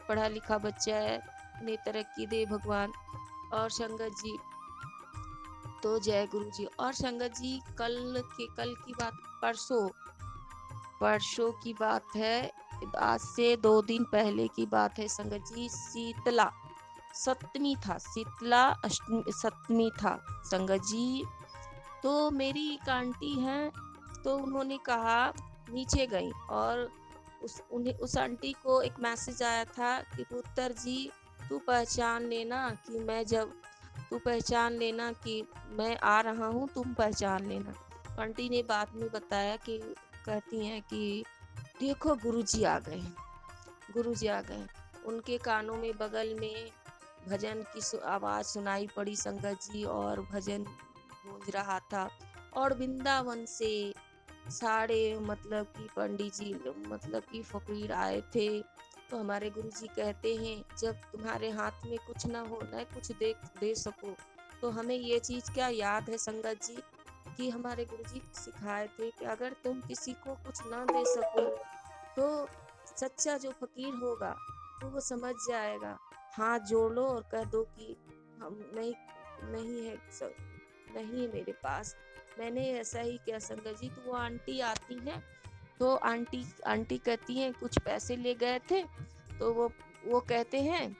Speaker 2: पढ़ा लिखा बच्चा है, उन्हें तरक्की दे भगवान। और संगत जी तो जय गुरु जी। और संगत जी कल की बात, परसों परसों की बात है, आज से 2 दिन पहले की बात है संगत जी। शीतला सप्तमी था, शीतला अष्टमी सप्तमी था संगत जी। तो मेरी एक आंटी हैं, तो उन्होंने कहा, नीचे गई और उस आंटी को एक मैसेज आया था कि पुत्र जी तू पहचान लेना कि मैं जब तू पहचान लेना कि मैं आ रहा हूँ, तुम पहचान लेना। आंटी ने बाद में बताया कि कहती हैं कि देखो गुरुजी आ गए हैं, गुरुजी आ गए। उनके कानों में बगल में भजन की आवाज सुनाई पड़ी संगत जी, और भजन गूंज रहा था। और वृंदावन से सारे मतलब कि पंडित जी मतलब कि फकीर आए थे। तो हमारे गुरुजी कहते हैं जब तुम्हारे हाथ में कुछ ना हो, न कुछ दे सको, तो हमें ये चीज क्या याद है संगत जी कि हमारे गुरुजी सिखाए थे कि अगर तुम किसी को कुछ ना दे सको तो सच्चा जो फकीर होगा तो वो समझ जाएगा। हाथ जोड़ लो और कह दो कि हम नहीं, नहीं है नहीं है मेरे पास। मैंने ऐसा ही किया संगत जी। तो वो आंटी आती हैं, तो आंटी आंटी कहती हैं कुछ पैसे ले गए थे, तो वो कहते हैं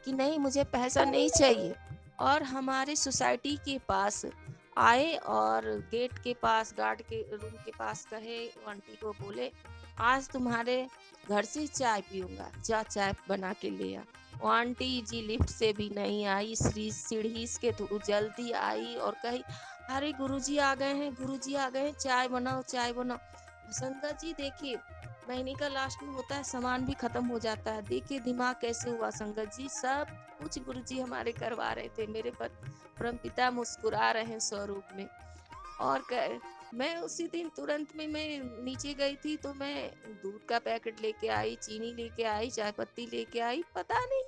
Speaker 2: कि नहीं मुझे पैसा नहीं चाहिए। और हमारे सोसाइटी के पास आए और गेट के पास गार्ड के रूम के पास कहे, आंटी को बोले आज तुम्हारे घर से चाय पीऊंगा, जा चाय बना के ले आ। वो आंटी जी लिफ्ट से भी नहीं आई, सीढ़ी के थ्रू जल्दी आई और कही अरे गुरुजी आ गए हैं, गुरुजी आ गए हैं, चाय बनाओ चाय बनाओ। संगत जी देखिए महीने का लास्ट में होता है, सामान भी खत्म हो जाता है। देखिए दिमाग कैसे हुआ संगत जी, सब कुछ गुरुजी हमारे करवा रहे थे। मेरे परम पिता मुस्कुरा रहे हैं स्वरूप में। और मैं उसी दिन तुरंत में मैं नीचे गई थी, तो मैं दूध का पैकेट लेके आई, चीनी लेके आई, चाय पत्ती लेके आई, पता नहीं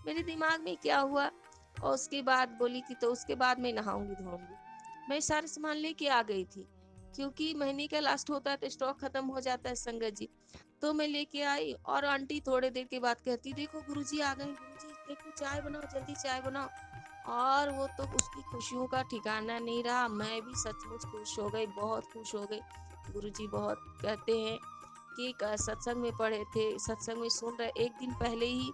Speaker 2: मेरे दिमाग में क्या हुआ। और उसके बाद बोली कि तो उसके बाद मैं नहाऊंगी धोऊंगी। मैं सारे सामान लेके आ गई थी, क्योंकि महीने का लास्ट होता है तो स्टॉक खत्म हो जाता है संगत जी। तो मैं लेके आई और आंटी थोड़े देर के बाद कहती देखो गुरुजी आ गए, गुरुजी देखो चाय बनाओ जल्दी चाय बनाओ। और वो तो उसकी खुशियों का ठिकाना नहीं रहा। मैं भी सचमुच खुश हो गई, बहुत खुश हो गई। गुरुजी बहुत कहते हैं कि सत्संग में पढ़े थे, सत्संग में सुन रहे। एक दिन पहले ही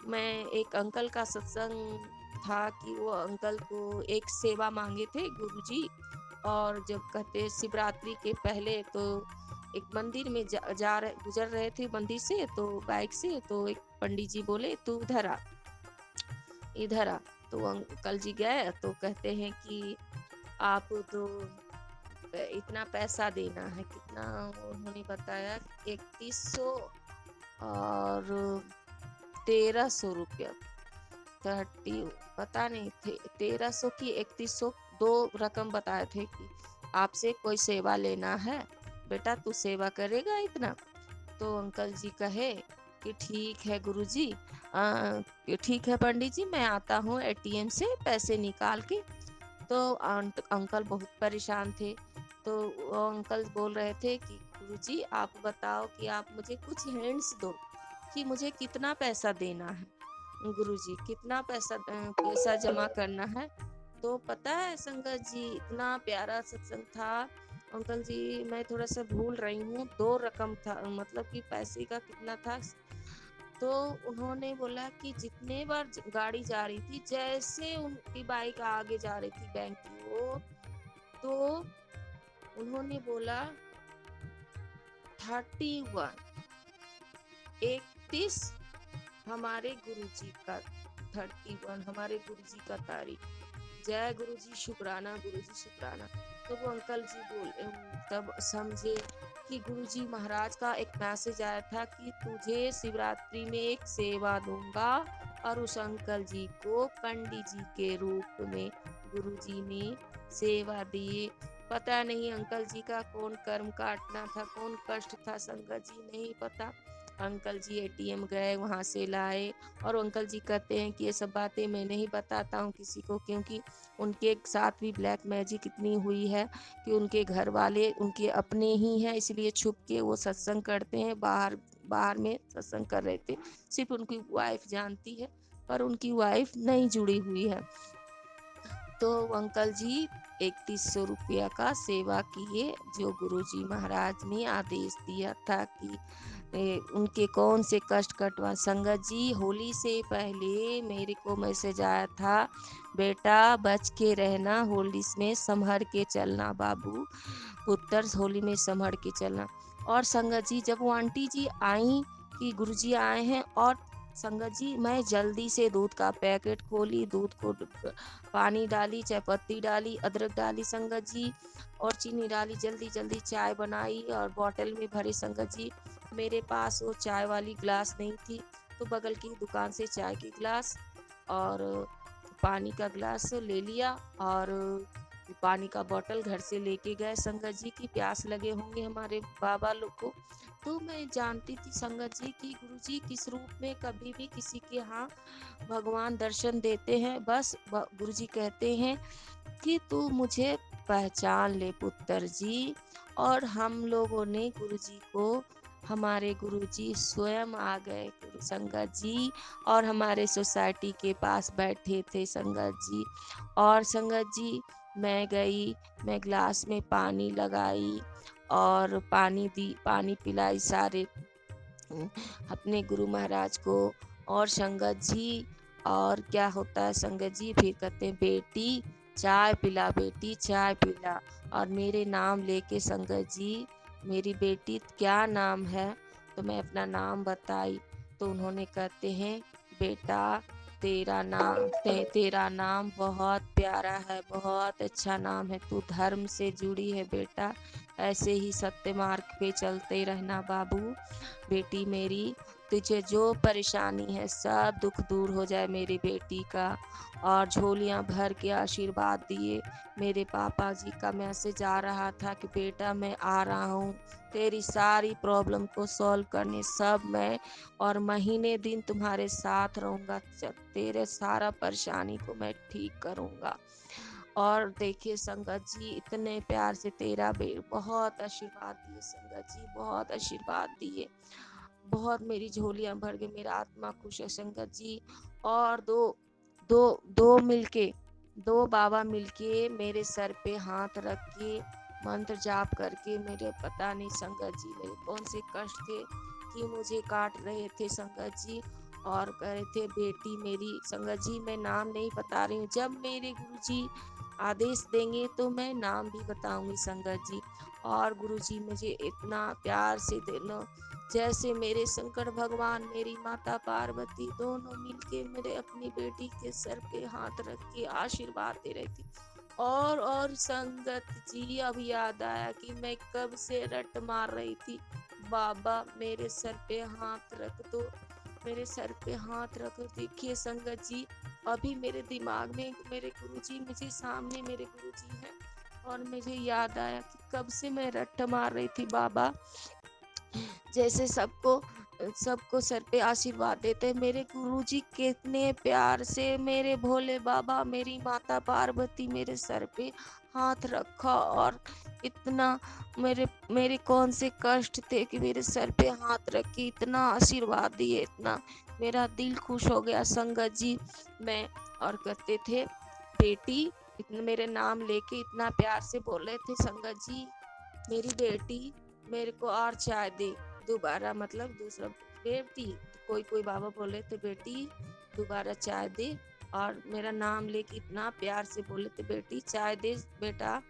Speaker 2: मैं एक अंकल का सत्संग था कि वो अंकल को एक सेवा मांगे थे गुरुजी। और जब कहते शिवरात्रि के पहले तो एक मंदिर में गुजर रहे थे मंदिर से, तो बाइक से, तो एक पंडित जी बोले तू इधर आ, इधर आ। तो अंकल जी गए तो कहते हैं कि आप तो इतना पैसा देना है, कितना उन्होंने बताया 3100 और 1300 रुपया, 30 पता नहीं थे 1300 की 3100, दो रकम बताए थे कि आपसे कोई सेवा लेना है बेटा, तू सेवा करेगा इतना। तो अंकल जी कहे कि ठीक है गुरुजी, ठीक है पंडित जी, मैं आता हूँ एटीएम से पैसे निकाल के। तो अंकल बहुत परेशान थे। तो वो अंकल बोल रहे थे कि गुरुजी आप बताओ कि आप मुझे कुछ हिंट्स दो कि मुझे कितना पैसा देना है, गुरुजी कितना पैसा जमा करना है। तो पता है संगत जी इतना प्यारा सत्संग था। अंकल जी मैं थोड़ा सा भूल रही हूँ, 2 रकम था, मतलब कि पैसे का कितना था। तो उन्होंने बोला कि जितने बार गाड़ी जा रही थी, जैसे उनकी बाइक आगे जा रही थी बैंक की ओर, तो उन्होंने बोला 31 31 हमारे गुरुजी का 31 हमारे गुरुजी का तारीख। जय गुरुजी शुक्राना, गुरुजी शुक्राना। तो वो अंकल जी बोले, तब समझे कि गुरुजी महाराज का एक मैसेज आया था कि तुझे शिवरात्रि में एक सेवा दूंगा। और उस अंकल जी को पंडित जी के रूप में गुरुजी ने सेवा दिए। पता नहीं अंकल जी का कौन कर्म काटना था, कौन कष्ट था, संगत जी नहीं पता। अंकल जी एटीएम गए, वहाँ से लाए, और अंकल जी कहते हैं कि ये सब बातें मैं नहीं बताता हूँ किसी को, क्योंकि उनके साथ भी ब्लैक मैजिक इतनी हुई है कि उनके घर वाले उनके अपने ही हैं, इसलिए छुप के वो सत्संग करते हैं। बाहर बाहर में सत्संग कर रहे थे, सिर्फ उनकी वाइफ जानती है, पर उनकी वाइफ नहीं जुड़ी हुई है। तो अंकल जी 3100 रुपया का सेवा किए, जो गुरुजी महाराज ने आदेश दिया था कि उनके कौन से कष्ट कटवा। संगत जी, होली से पहले मेरे को मैसेज आया था, बेटा बच के रहना, होली में संभर के चलना, बाबू पुत्र होली में संभर के चलना। और संगत जी, जब वो आंटी जी आई कि गुरुजी आए हैं, और संगत जी मैं जल्दी से दूध का पैकेट खोली, दूध को पानी डाली, चाय पत्ती डाली, अदरक डाली संगत जी, और चीनी डाली, जल्दी जल्दी चाय बनाई और बॉटल में भरी। संगत जी, मेरे पास वो चाय वाली ग्लास नहीं थी, तो बगल की दुकान से चाय की ग्लास और पानी का ग्लास ले लिया, और पानी का बोतल घर से लेके गए। संगत जी की प्यास लगे होंगे हमारे बाबा लोग को। तो मैं जानती थी संगत जी की गुरुजी किस रूप में कभी भी किसी के यहाँ भगवान दर्शन देते हैं। बस गुरुजी कहते हैं कि तू मुझे पहचान ले पुत्र जी। और हम लोगों ने गुरुजी को, हमारे गुरुजी स्वयं आ गए संगत जी, और हमारे सोसाइटी के पास बैठे थे संगत जी। और संगत जी मैं गई, मैं ग्लास में पानी लगाई और पानी दी, पानी पिलाई सारे अपने गुरु महाराज को। और संगत जी, और क्या होता है संगत जी, फिर कहते हैं बेटी चाय पिला, बेटी चाय पिला। और मेरे नाम लेके संगत जी, मेरी बेटी क्या नाम है, तो मैं अपना नाम बताई, तो उन्होंने कहते हैं बेटा तेरा नाम बहुत प्यारा है, बहुत अच्छा नाम है, तू धर्म से जुड़ी है बेटा, ऐसे ही सत्य मार्ग पे चलते रहना बाबू। बेटी मेरी, तुझे जो परेशानी है सब दुख दूर हो जाए मेरी बेटी का। और झोलियां भर के आशीर्वाद दिए। मेरे पापा जी का मैसेज आ रहा था कि बेटा मैं आ रहा हूँ तेरी सारी प्रॉब्लम को सॉल्व करने, सब मैं, और महीने दिन तुम्हारे साथ रहूँगा, तेरे सारा परेशानी को मैं ठीक करूँगा। और देखिए संगत जी, इतने प्यार से तेरा बहुत आशीर्वाद दिए संगत जी, बहुत आशीर्वाद दिए, बहुत मेरी झोलियां भर गई, मेरा आत्मा खुश है संगत जी। और दो दो दो मिलके, दो बाबा मिलके मेरे सर पे हाथ रख के मंत्र जाप करके, मेरे पता नहीं संगत जी मेरे कौन से कष्ट थे कि मुझे काट रहे थे संगत जी। और कह रहे थे बेटी मेरी, संगत जी मैं नाम नहीं बता रही हूँ, जब मेरे गुरुजी आदेश देंगे तो मैं नाम भी बताऊंगी संगत जी। और गुरुजी मुझे इतना प्यार से देना, जैसे मेरे शंकर भगवान मेरी माता पार्वती दोनों मिलके मेरे अपनी बेटी के सर पे हाथ रख के आशीर्वाद दे रही थी। और संगत जी, अब याद आया कि मैं कब से रट मार रही थी, बाबा मेरे सर पे हाथ रख दो, मेरे सर पे हाथ रख। देखिए संगत जी, अभी मेरे दिमाग में मेरे गुरुजी, मुझे सामने मेरे गुरुजी हैं, और मुझे याद आया कि कब से मैं रट्ट मार रही थी बाबा, जैसे सबको सबको सर पे आशीर्वाद देते मेरे गुरुजी, कितने प्यार से मेरे भोले बाबा, मेरी माता पार्वती मेरे सर पे हाथ रखा, और इतना मेरे मेरे कौन से कष्ट थे कि मेरे सर पे हाथ रख के इतना आशीर्वाद दिए, इतना मेरा दिल खुश हो गया संगत जी। मैं, और कहते थे बेटी, इतने मेरे नाम लेके इतना प्यार से बोल रहे थे संगत जी, मेरी बेटी मेरे को और चाय दे दोबारा, मतलब दूसरा, बेटी, कोई कोई बाबा बोले थे बेटी दोबारा चाय दे। और मेरा नाम लेके इतना प्यार से बोले थे बेटी चाय दे बेटा,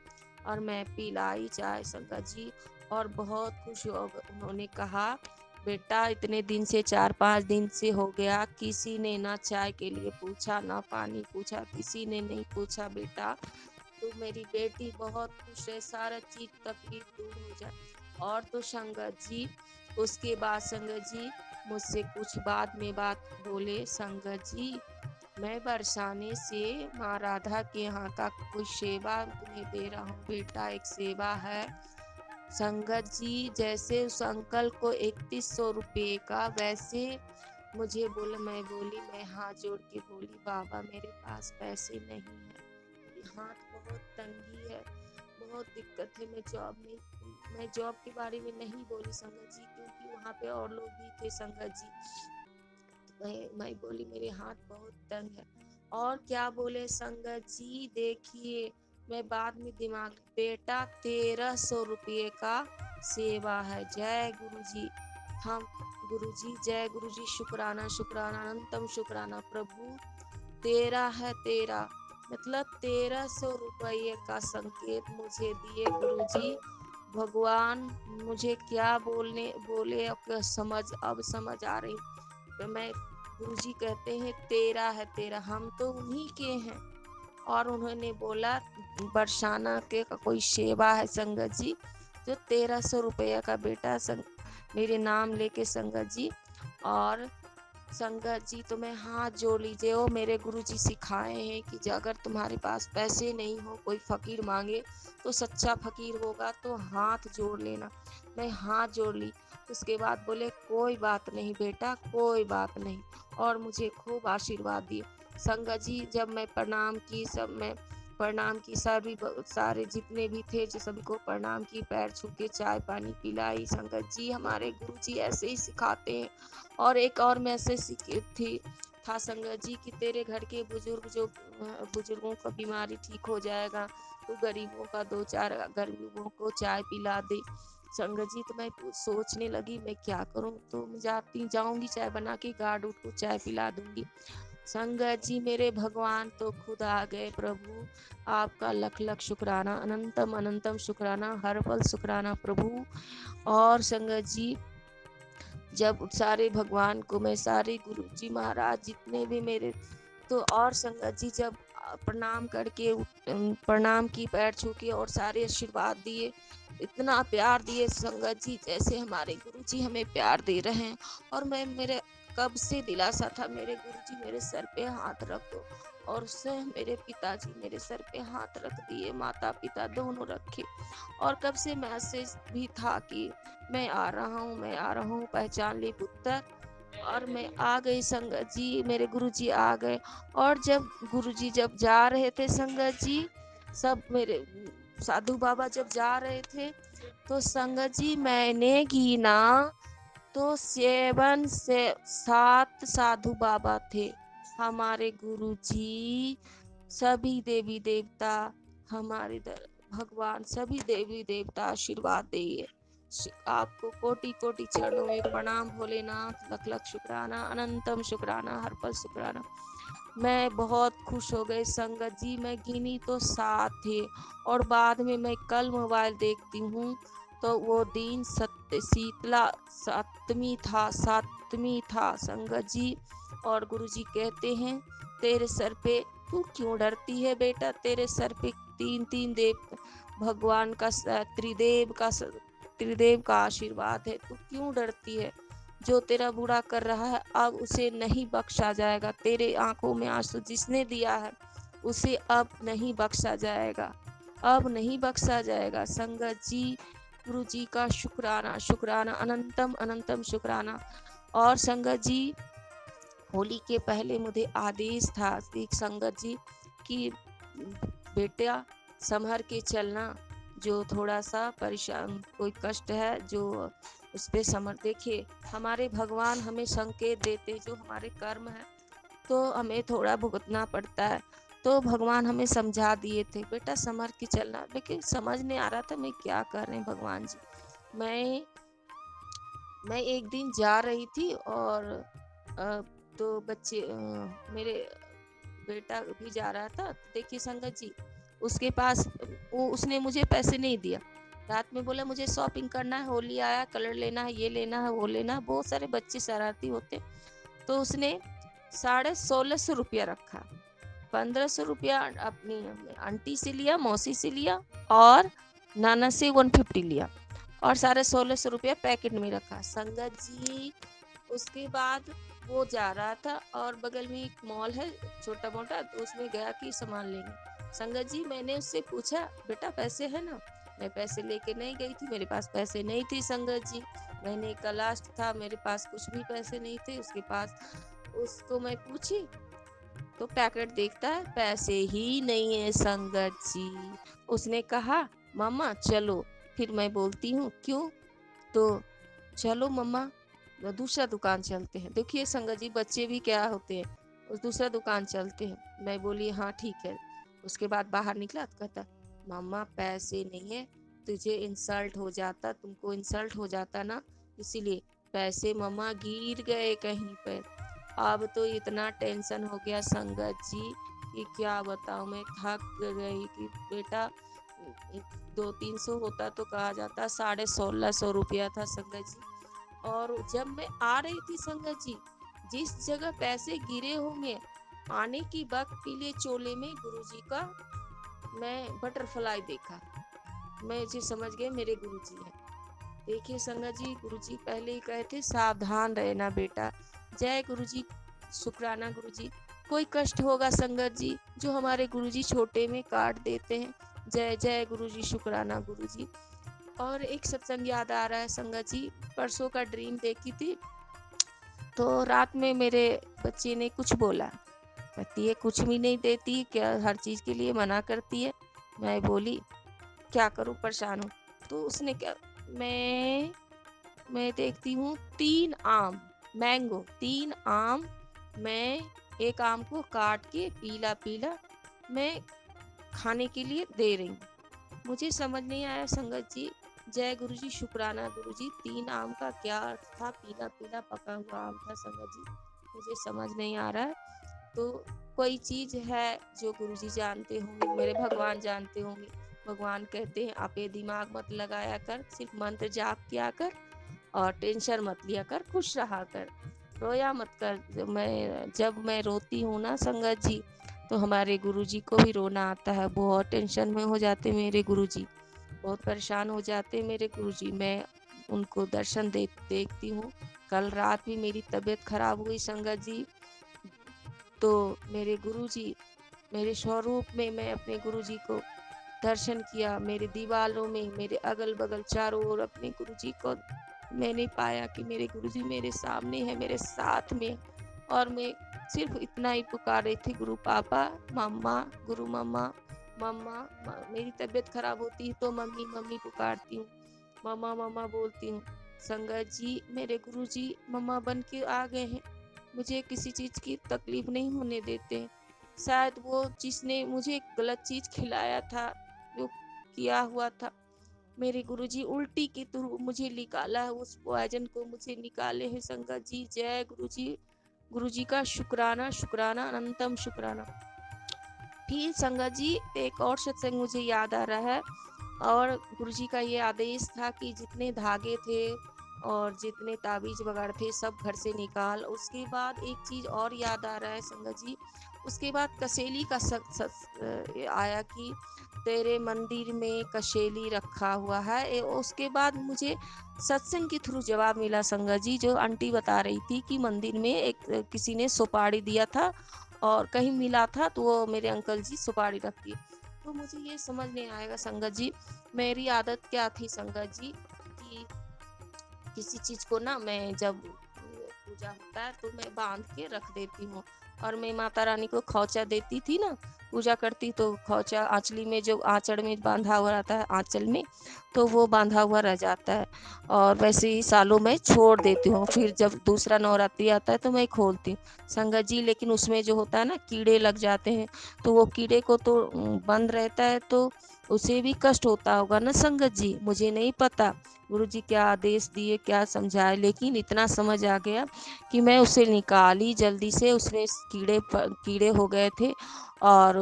Speaker 2: और मैं पिलाई चाय संगत जी। और बहुत खुश हो उन्होंने कहा बेटा इतने दिन से, 4-5 दिन से हो गया, किसी ने ना चाय के लिए पूछा, ना पानी पूछा, किसी ने नहीं पूछा बेटा, तो मेरी बेटी बहुत खुश है, सारा चीज तकलीफ दूर हो जाए। और तो संगत जी, उसके बाद संगत जी मुझसे कुछ बाद में बात बोले संगत जी, मैं बरसाने से माँ राधा के यहाँ का कोई सेवा तुम्हें दे रहा हूँ बेटा, एक सेवा है। संगत जी जैसे उस अंकल को 3100 रुपये का, वैसे मुझे बोला, मैं बोली, मैं हाथ जोड़ के बोली, बाबा मेरे पास पैसे नहीं है, मेरी हाथ बहुत तंगी है, बहुत दिक्कत है, मैं जॉब के बारे में नहीं बोली संगत जी, क्योंकि वहाँ पे और लोग भी थे संगत जी। मैं बोली मेरे हाथ बहुत तंग है। और क्या बोले संगत जी, देखिए मैं बाद में दिमाग, बेटा 1300 रुपये का सेवा है। जय गुरु जी। हम गुरु जी, जय गुरु जी, शुक्राना शुक्राना अनंतम शुक्राना प्रभु। तेरा है तेरा, मतलब 1300 रुपये का संकेत मुझे दिए गुरु जी। भगवान मुझे क्या बोले अब समझ आ रही। तो मैं, गुरुजी कहते हैं तेरा है तेरा, हम तो उन्हीं के हैं। और उन्होंने बोला बरसाना के का कोई सेवा है संगत जी, जो 1300 रुपया का बेटा मेरे नाम लेके संगत जी। और संगत जी तुम्हें हाथ जोड़ लीजिए, वो मेरे गुरुजी सिखाए हैं कि अगर तुम्हारे पास पैसे नहीं हो, कोई फकीर मांगे तो सच्चा फकीर होगा तो हाथ जोड़ लेना। मैं हाथ जोड़ ली। उसके बाद बोले कोई बात नहीं बेटा, कोई बात नहीं, और मुझे खूब आशीर्वाद दिए। संगत जी जब मैं प्रणाम की, सारे जितने भी थे जो सबको प्रणाम की, पैर छू के चाय पानी पिलाई। संगत जी हमारे गुरुजी ऐसे ही सिखाते हैं। और एक और मैसेज था संगत जी कि तेरे घर के बुजुर्गों का बीमारी ठीक हो जाएगा, तो गरीबों का 2-4 गरीबों को चाय पिला दे। संगत जी तो मैं सोचने लगी मैं क्या करूं, तो जाऊंगी चाय बना के गार्ड उठ को चाय पिला दूंगी। संगत जी मेरे भगवान तो खुद आ गए। प्रभु आपका लख लख शुक्राना, अनंतम अनंतम शुक्राना, हर पल शुक्राना प्रभु। और संगत जी जब सारे भगवान को मैं, सारे गुरु जी महाराज जितने भी मेरे, तो और संगत जी जब प्रणाम करके प्रणाम की, पैर छू के, और सारे आशीर्वाद दिए, इतना प्यार दिए संगत जी जैसे हमारे गुरु जी हमें प्यार दे रहे हैं। और मैं, मेरे कब से दिलासा था मेरे गुरु जी मेरे सर पे हाथ रख दो, और उससे मेरे पिताजी मेरे सर पे हाथ रख दिए, माता पिता दोनों रखे। और कब से मैसेज भी था कि मैं आ रहा हूँ, पहचान ली पुत्र। और मैं आ गई संगत जी, मेरे गुरुजी आ गए। और जब गुरुजी जब जा रहे थे संगत जी, सब मेरे साधु बाबा जब जा रहे थे, तो संगत जी मैंने गिना तो 7 साधु बाबा थे। हमारे गुरुजी, सभी देवी देवता, हमारे भगवान, सभी देवी देवता आशीर्वाद दिए। आपको कोटि कोटि चरणों में प्रणाम भोलेनाथ, लख लख शुक्राना, अनंतम शुक्राना, हर पल शुक्राना। मैं बहुत खुश हो गई संगत जी, मैं गिनी तो 7 थे। और बाद में मैं कल मोबाइल देखती हूँ तो वो दिन शीतला सातवीं था संगत जी। और गुरुजी कहते हैं तेरे सर पे, तू क्यों डरती है बेटा, तेरे सर पे 3 देव भगवान का, त्रिदेव का आशीर्वाद है, तू क्यों डरती है। जो तेरा बुरा कर रहा है अब उसे नहीं बख्शा जाएगा, तेरे आंखों में आंसू जिसने दिया है उसे अब नहीं बख्शा जाएगा, अब नहीं बख्शा जाएगा। संगत जी गुरु जी का शुक्राना शुक्राना, अनंतम अनंतम शुक्राना। और संगत जी होली के पहले मुझे आदेश था संगत जी कि बेटा संभर के चलना, जो थोड़ा सा परेशान कोई कष्ट है जो उस पे समर। देखिए हमारे भगवान हमें संकेत देते, जो हमारे कर्म है तो हमें थोड़ा भुगतना पड़ता है, तो भगवान हमें समझा दिए थे बेटा संभर के चलना। लेकिन समझ नहीं आ रहा था मैं क्या कर रहे हैं भगवान जी। मैं एक दिन जा रही थी और तो बच्चे मेरे बेटा भी जा रहा था। देखिए संगत जी उसके पास उसने मुझे पैसे नहीं दिया, रात में बोला मुझे शॉपिंग करना है, होली आया, कलर लेना है, ये लेना है, वो लेना है। बहुत सारे बच्चे शरारती होते, तो उसने 1650 रुपया रखा। 1500 रुपया अपनी आंटी से लिया, मौसी से लिया, और नाना से 150 लिया, और 1650 रुपया पैकेट में रखा। संगत जी उसके बाद वो जा रहा था और बगल में एक मॉल है छोटा मोटा, तो उसमें गया कि सामान लेने। संगत जी मैंने उससे पूछा बेटा पैसे है ना? मैं पैसे लेके नहीं गई थी, मेरे पास पैसे नहीं थे संगत जी। महीने का लास्ट था, मेरे पास कुछ भी पैसे नहीं थे उसके पास। उसको मैं पूछी तो पैकेट देखता है पैसे ही नहीं है संगत जी। उसने कहा मम्मा चलो। फिर मैं बोलती हूँ क्यों? तो चलो मम्मा दूसरा दुकान चलते हैं। देखिए संगत जी बच्चे भी क्या होते हैं, उस दूसरा दुकान चलते हैं। मैं बोली हाँ ठीक है। उसके बाद बाहर निकला तो कहता मम्मा पैसे नहीं है, तुझे इंसल्ट हो जाता, तुमको इंसल्ट हो जाता ना, इसीलिए पैसे मम्मा गिर गए कहीं पर। अब तो इतना टेंशन हो गया संगत जी कि क्या बताऊं, मैं थक गई कि बेटा 200-300 होता तो कहा जाता, 1650 रुपया था संगत जी। और जब मैं आ रही थी संगत जी, जिस जगह पैसे गिरे होंगे आने की वक्त के लिए चोले में गुरुजी का मैं बटरफ्लाई देखा। मैं जी समझ गए मेरे गुरुजी हैं। देखिए संगत जी गुरुजी पहले ही कहे थे सावधान रहना बेटा। जय गुरुजी, शुक्राना गुरुजी। कोई कष्ट होगा संगत जी जो हमारे गुरुजी छोटे में काट देते हैं। जय जय गुरुजी, शुक्राना गुरुजी। और एक सत्संग याद आ रहा है संगत जी, परसों का ड्रीम देखी थी। तो रात में मेरे बच्चे ने कुछ बोला, कहती है कुछ भी नहीं देती क्या, हर चीज के लिए मना करती है। मैं बोली क्या करूं, परेशान हूँ। तो उसने क्या, मैं देखती हूँ 3 आम, मैंगो 3 आम, मैं एक आम को काट के पीला पीला मैं खाने के लिए दे रही हूँ। मुझे समझ नहीं आया संगत जी। जय गुरुजी, शुक्राना गुरुजी। 3 आम का क्या अर्थ था? पीला पीला पका हुआ आम था संगत जी, मुझे समझ नहीं आ रहा है। तो कोई चीज है जो गुरुजी जानते होंगे, मेरे भगवान जानते होंगे। भगवान कहते हैं आप ये दिमाग मत लगाया कर, सिर्फ मंत्र जाप किया कर और टेंशन मत लिया कर, खुश रहा कर, रोया मत कर। जब मैं रोती हूँ ना संगत जी, तो हमारे गुरुजी को भी रोना आता है। बहुत टेंशन में हो जाते मेरे गुरुजी, बहुत परेशान हो जाते मेरे गुरुजी। मैं उनको दर्शन देखती हूँ। कल रात भी मेरी तबीयत खराब हुई संगत जी, तो मेरे गुरुजी, मेरे स्वरूप में मैं अपने गुरुजी को दर्शन किया। मेरे दीवालों में, मेरे अगल बगल चारों ओर अपने गुरुजी को मैंने पाया कि मेरे गुरुजी मेरे सामने है, मेरे साथ में। और मैं सिर्फ इतना ही पुकार रही थी, गुरु पापा, मम्मा, गुरु मम्मा, मम्मा। मेरी तबीयत खराब होती है तो मम्मी मम्मी पुकारती हूँ, मम्मा मम्मा बोलती हूँ। संगत जी मेरे गुरुजी मम्मा बन के आ गए हैं, मुझे किसी चीज़ की तकलीफ नहीं होने देते। शायद वो जिसने मुझे गलत चीज़ खिलाया था, जो किया हुआ था, मेरे गुरुजी उल्टी के थ्रू मुझे निकाला है, उस पॉइजन को मुझे निकाले हैं संगत जी। जय गुरुजी, गुरुजी का शुक्राना, शुक्राना, अनंतम शुक्राना। फिर संगत जी एक और सत्संग मुझे याद आ रहा है, और गुरुजी का ये आदेश था कि जितने धागे थे और जितने ताबीज वगैरह थे सब घर से निकाल। उसके बाद एक चीज और याद आ रहा है संगत जी, उसके बाद कसेली का आया कि तेरे मंदिर में कसेली रखा हुआ है। उसके बाद मुझे सत्संग के थ्रू जवाब मिला संगत जी, जो आंटी बता रही थी कि मंदिर में एक किसी ने सुपारी दिया था और कहीं मिला था, तो वो मेरे अंकल जी सुपारी रखती। तो मुझे ये समझ नहीं आएगा संगत जी, मेरी आदत क्या थी संगत जी कि किसी चीज को ना मैं जब पूजा होता है तो मैं बांध के रख देती हूँ। और मैं माता रानी को खौचा देती थी ना, पूजा करती तो खौचा आंचली में, जो आंचड़ में बांधा हुआ रहता है आंचल में, तो वो बांधा हुआ रह जाता है। और वैसे ही सालों में छोड़ देती हूँ, फिर जब दूसरा नवरात्रि आता है तो मैं खोलती हूँ संगत जी। लेकिन उसमें जो होता है ना कीड़े लग जाते हैं, तो वो कीड़े को तो बंद रहता है तो उसे भी कष्ट होता होगा ना संगत जी, मुझे नहीं पता गुरुजी क्या आदेश दिए क्या समझाए, लेकिन इतना समझ आ गया कि मैं उसे निकाली जल्दी से। उसमें कीड़े हो गए थे और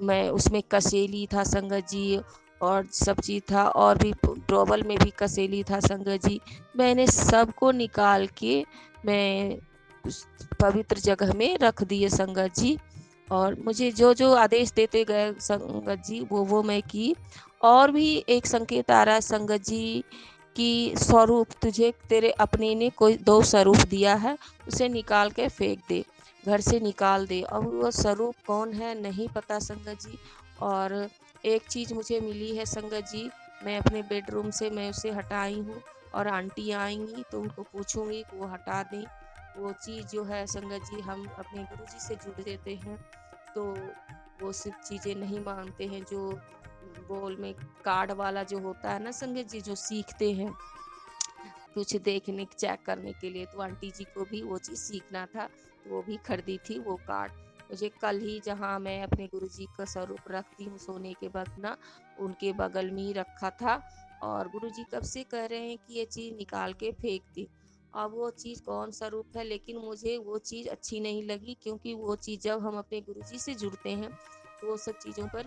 Speaker 2: मैं उसमें कसेली था संगत जी, और सब चीज़ था, और भी ड्रॉबल में भी कसेली था संगत जी। मैंने सबको निकाल के मैं उस पवित्र जगह में रख दिए संगत जी। और मुझे जो जो आदेश देते गए संगत जी वो मैं की। और भी एक संकेत आ रहा है संगत जी कि स्वरूप तुझे तेरे अपने ने कोई 2 स्वरूप दिया है, उसे निकाल के फेंक दे, घर से निकाल दे। अब वो स्वरूप कौन है नहीं पता संगत जी। और एक चीज़ मुझे मिली है संगत जी, मैं अपने बेडरूम से मैं उसे हटाई हूँ, और आंटी आएंगी तो उनको पूछूंगी कि वो हटा दें। वो चीज़ जो है संगत जी, हम अपने गुरुजी से जुड़ देते हैं तो वो सब चीज़ें नहीं मानते हैं। जो बोल में कार्ड वाला जो होता है ना संगत जी, जो सीखते हैं कुछ देखने चेक करने के लिए, तो आंटी जी को भी वो चीज़ सीखना था, तो वो भी खरीदी थी वो कार्ड। मुझे कल ही, जहाँ मैं अपने गुरुजी का स्वरूप रखती हूँ सोने के वक्त ना, उनके बगल में ही रखा था, और गुरुजी कब से कह रहे हैं कि ये चीज़ निकाल के फेंक दी। अब वो चीज़ कौन सा रूप है, लेकिन मुझे वो चीज़ अच्छी नहीं लगी, क्योंकि वो चीज़ जब हम अपने गुरुजी से जुड़ते हैं तो वो सब चीज़ों पर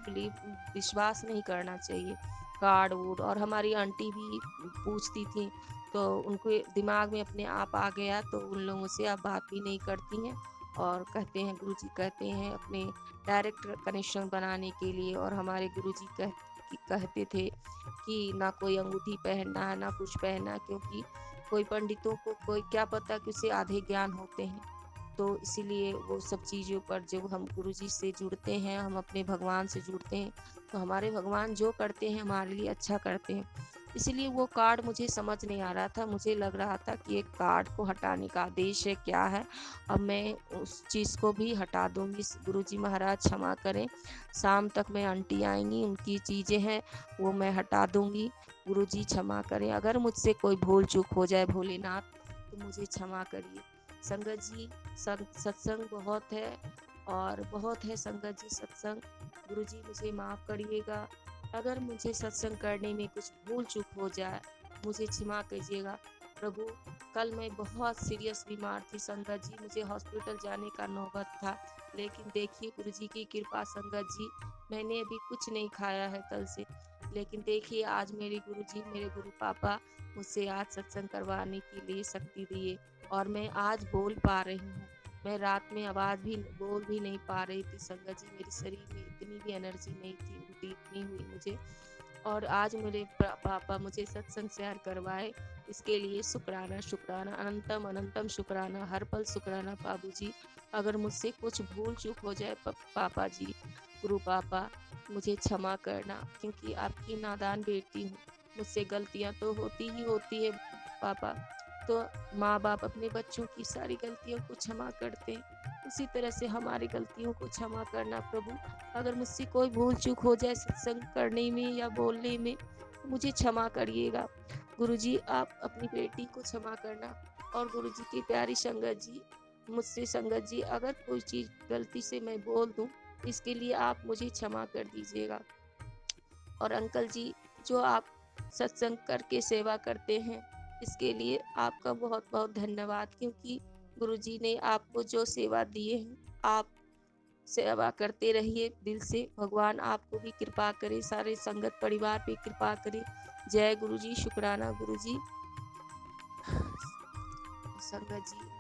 Speaker 2: विश्वास नहीं करना चाहिए। कार्ड वूड, और हमारी आंटी भी पूछती थी तो उनको दिमाग में अपने आप आ गया, तो उन लोगों से आप बात भी नहीं करती हैं, और कहते हैं गुरुजी कहते हैं अपने डायरेक्ट कनेक्शन बनाने के लिए। और हमारे गुरुजी कहते थे कि ना कोई अंगूठी पहनना है ना कुछ पहनना, क्योंकि कोई पंडितों को कोई क्या पता कि उसे आधे ज्ञान होते हैं। तो इसीलिए वो सब चीज़ों पर जब हम गुरुजी से जुड़ते हैं, हम अपने भगवान से जुड़ते हैं, तो हमारे भगवान जो करते हैं हमारे लिए अच्छा करते हैं। इसीलिए वो कार्ड मुझे समझ नहीं आ रहा था, मुझे लग रहा था कि एक कार्ड को हटाने का आदेश है क्या है। अब मैं उस चीज़ को भी हटा दूंगी। गुरुजी महाराज क्षमा करें, शाम तक मैं आंटी आएंगी, उनकी चीज़ें हैं वो मैं हटा दूंगी। गुरुजी क्षमा करें, अगर मुझसे कोई भूल चूक हो जाए भोलेनाथ तो मुझे क्षमा करिए। संगत जी सत्संग बहुत है, और बहुत है संगत जी सत्संग। गुरुजी मुझे माफ़ करिएगा, अगर मुझे सत्संग करने में कुछ भूल चूक हो जाए मुझे क्षमा कीजिएगा प्रभु। कल मैं बहुत सीरियस बीमार थी संगत जी, मुझे हॉस्पिटल जाने का नौबत था, लेकिन देखिए गुरुजी की कृपा संगत जी, मैंने अभी कुछ नहीं खाया है कल से, लेकिन देखिए आज मेरे गुरुजी, मेरे गुरु पापा मुझसे आज सत्संग करवाने के लिए शक्ति दिए, और मैं आज बोल पा रही हूँ। मैं रात में आवाज़ भी बोल भी नहीं पा रही थी संगत जी, मेरे शरीर में इतनी भी एनर्जी नहीं थी, उल्टी इतनी हुई मुझे। और आज मेरे पापा मुझे सत्संग शेयर करवाए, इसके लिए शुक्राना शुक्राना अनंतम अनंतम शुक्राना, हर पल शुक्राना बाबू जी। अगर मुझसे कुछ भूल चूक हो जाए पापा जी, गुरु पापा मुझे क्षमा करना, क्योंकि आपकी नादान बेटी हूँ, मुझसे गलतियाँ तो होती ही होती है पापा। तो माँ बाप अपने बच्चों की सारी गलतियों को क्षमा करते हैं, उसी तरह से हमारी गलतियों को क्षमा करना प्रभु। अगर मुझसे कोई भूल चूक हो जाए सत्संग करने में या बोलने में तो मुझे क्षमा करिएगा। गुरुजी आप अपनी बेटी को क्षमा करना, और गुरुजी की प्यारी संगत जी मुझसे संगत जी, अगर कोई चीज़ गलती से मैं बोल दूं इसके लिए आप मुझे क्षमा कर दीजिएगा। और अंकल जी जो आप सत्संग करके सेवा करते हैं इसके लिए आपका बहुत बहुत धन्यवाद, क्योंकि गुरुजी ने आपको जो सेवा दिए हैं आप सेवा करते रहिए दिल से। भगवान आपको भी कृपा करे, सारे संगत परिवार पे कृपा करे। जय गुरुजी, शुक्राना गुरुजी। संगत जी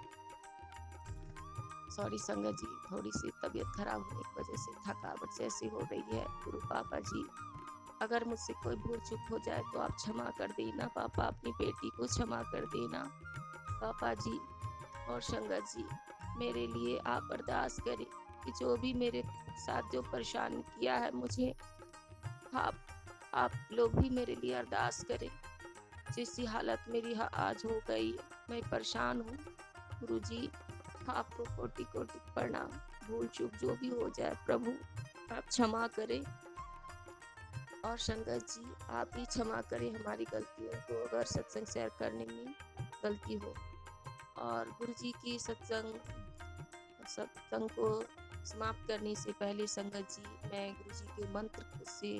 Speaker 2: सॉरी संगत जी, थोड़ी सी तबीयत खराब होने की वजह से थकावट जैसी हो रही है। गुरु पापा जी अगर मुझसे कोई भूल चूक हो जाए तो आप क्षमा कर देना पापा, अपनी बेटी को क्षमा कर देना पापा जी। और संगत जी मेरे लिए आप अरदास करें कि जो भी मेरे साथ जो परेशान किया है मुझे, आप लोग भी मेरे लिए अरदास करें। जैसी हालत मेरी आज हो गई, मैं परेशान हूँ गुरुजी, आपको कोटि कोटि प्रणाम। भूल चूक जो भी हो जाए प्रभु आप क्षमा करें। और संगत जी आप ही क्षमा करें हमारी गलतियों को, अगर सत्संग शेयर करने में गलती हो। और गुरुजी की सत्संग को समाप्त करने से पहले संगत जी मैं गुरुजी के मंत्र से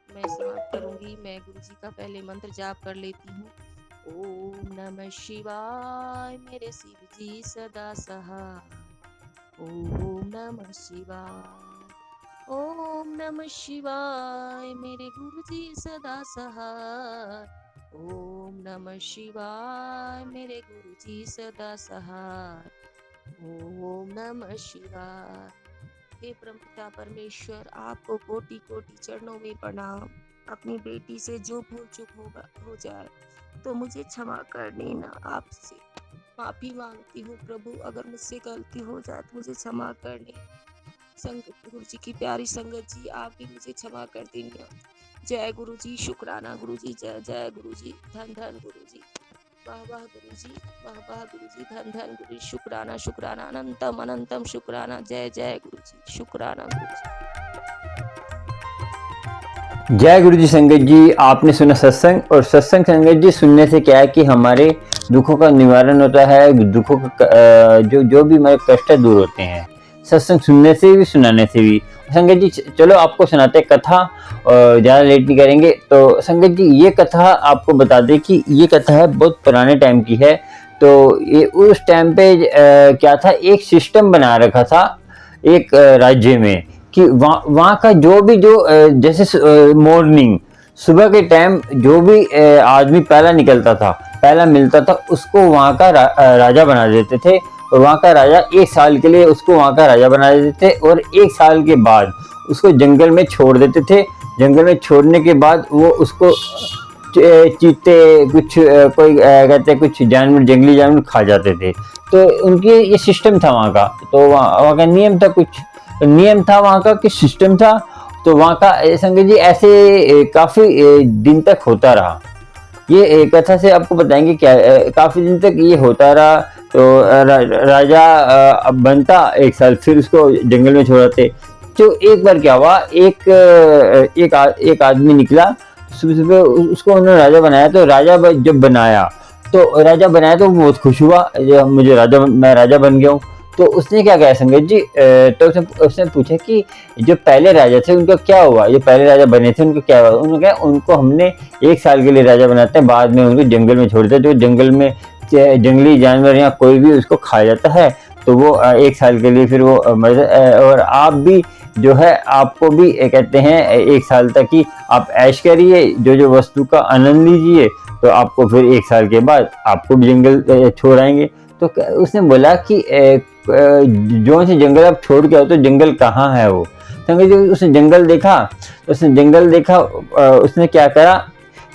Speaker 2: मैं समाप्त करूंगी। मैं गुरुजी का पहले मंत्र जाप कर लेती हूँ। ओम नमः शिवाय मेरे शिव जी सदा सहाय, ओम नमः शिवाय, ओम नमः शिवाय मेरे गुरुजी सदा सहाय, ओम नमः शिवाय मेरे गुरुजी सदा सहाय, ओम नमः शिवाय। हे परमपिता परमेश्वर आपको कोटि कोटि चरणों में प्रणाम। अपनी बेटी से जो भूल चूक हो जाए तो मुझे क्षमा कर देना। आपसे माफी मांगती हूँ प्रभु, अगर मुझसे गलती हो जाए तो मुझे क्षमा कर देना। गुरु जी की प्यारी संगत जी, आप भी मुझे क्षमा कर देना। जय गुरु जी, शुक्राना गुरु जी, जय जय गुरु जी, धन धन गुरु जी, वाह वाह गुरु जी, वाह वाह गुरु जी, धन धन गुरु जी, शुक्राना शुक्राना, अनंतम अनंतम शुक्राना, जय जय गुरु जी, शुक्राना गुरु जी।
Speaker 1: जय गुरु जी। संगत जी, आपने सुना सत्संग, और सत्संग संगत जी सुनने से क्या है कि हमारे दुखों का निवारण होता है, दुखों का जो भी हमारे कष्ट दूर होते हैं, सत्संग सुनने से भी सुनाने से भी। संगत जी चलो आपको सुनाते कथा, और ज़्यादा लेट नहीं करेंगे। तो संगत जी ये कथा आपको बता दें कि ये कथा है बहुत पुराने टाइम की है। तो ये उस टाइम पे क्या था, एक सिस्टम बना रखा था एक राज्य में, कि वहाँ का जो जैसे मॉर्निंग सुबह के टाइम जो भी आदमी पहला निकलता था, पहला मिलता था, उसको वहाँ का राजा बना देते थे। और वहाँ का राजा 1 साल के लिए उसको वहाँ का राजा बना देते थे, और 1 साल के बाद उसको जंगल में छोड़ देते थे। जंगल में छोड़ने के बाद वो उसको चीते कुछ कोई कहते कुछ जानवर, जंगली जानवर खा जाते थे। तो उनकी ये सिस्टम था वहाँ का। तो वहाँ का नियम था, कुछ नियम था वहाँ का, कि सिस्टम था। तो वहाँ का संगत जी ऐसे काफी दिन तक होता रहा। ये कथा से आपको बताएंगे क्या, काफी दिन तक ये होता रहा। तो राजा अब बनता 1 साल, फिर उसको जंगल में छोड़ाते। तो एक बार क्या हुआ, एक आदमी निकला सुबह सुबह, उसको उन्होंने राजा बनाया। तो राजा जब बनाया तो वो बहुत खुश हुआ, मैं राजा बन गया हूँ। तो उसने क्या कहा संगत जी, तो उसने पूछा कि जो पहले राजा थे उनका क्या हुआ, जो पहले राजा बने थे उनको क्या हुआ। उन्होंने कहा उनको हमने 1 साल के लिए राजा बनाते हैं, बाद में उनको जंगल में छोड़ते हैं। तो जंगल में जंगली जानवर या कोई भी उसको खा जाता है, तो वो 1 साल के लिए फिर वो और आप भी जो है, आपको भी कहते हैं 1 साल तक ही आप ऐश करिए, जो वस्तु का आनंद लीजिए। तो आपको फिर 1 साल के बाद आपको भी जंगल छोड़ आएंगे। तो उसने बोला कि जो से जंगल आप छोड़ के आओ, तो जंगल कहाँ है वो। संगत उसने जंगल देखा, उसने क्या करा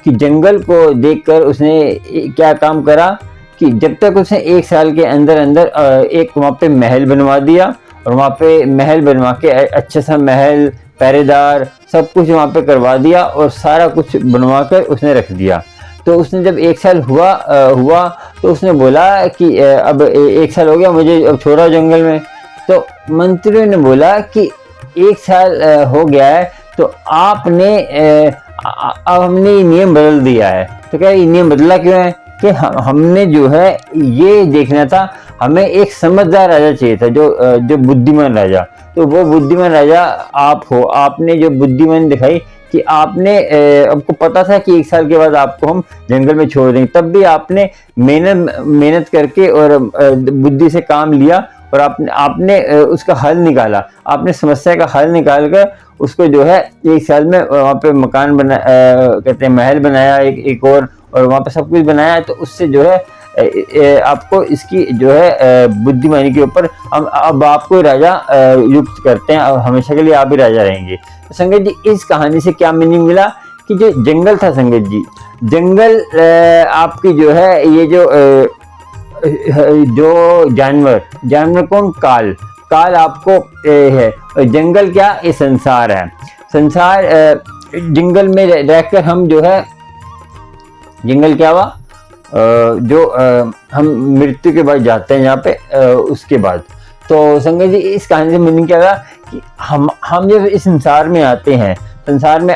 Speaker 1: कि जंगल को देखकर उसने क्या काम करा कि जब तक उसने 1 साल के अंदर अंदर एक वहाँ पे महल बनवा दिया। और वहाँ पे महल बनवा के अच्छा सा महल, पहरेदार, सब कुछ वहाँ पे करवा दिया, और सारा कुछ बनवा कर उसने रख दिया। तो उसने जब 1 साल हुआ तो उसने बोला कि अब 1 साल हो गया, मुझे अब छोड़ा जंगल में। तो मंत्रियों ने बोला कि 1 साल हो गया है, तो आपने अब हमने ये नियम बदल दिया है। तो क्या ये नियम बदला क्यों है, कि हमने जो है ये देखना था, हमें एक समझदार राजा चाहिए था, जो बुद्धिमान राजा। तो वो बुद्धिमान राजा आप हो। आपने जो बुद्धिमान दिखाई कि आपने आपको पता था कि 1 साल के बाद आपको हम जंगल में छोड़ देंगे, तब भी आपने मेहनत करके और बुद्धि से काम लिया, और आपने उसका हल निकाला। आपने समस्या का हल निकाल कर उसको जो है 1 साल में वहाँ पे मकान बना, कहते हैं महल बनाया, एक और वहाँ पे सब कुछ बनाया। तो उससे जो है आपको इसकी जो है बुद्धिमानी के ऊपर अब आपको राजा युक्त करते हैं, अब हमेशा के लिए आप ही राजा रहेंगे। तो संगत जी इस कहानी से क्या मीनिंग मिला, कि जो जंगल था संगत जी, जंगल आपकी जो है ये जो जानवर कौन, काल आपको है। और जंगल क्या, ये संसार है। संसार जंगल में रहकर हम जो है, जंगल क्या हुआ, हम मृत्यु के बाद जाते हैं यहाँ पे, उसके बाद। तो संगत जी इस कहानी से मीनिंग क्या था, कि हम जब इस संसार में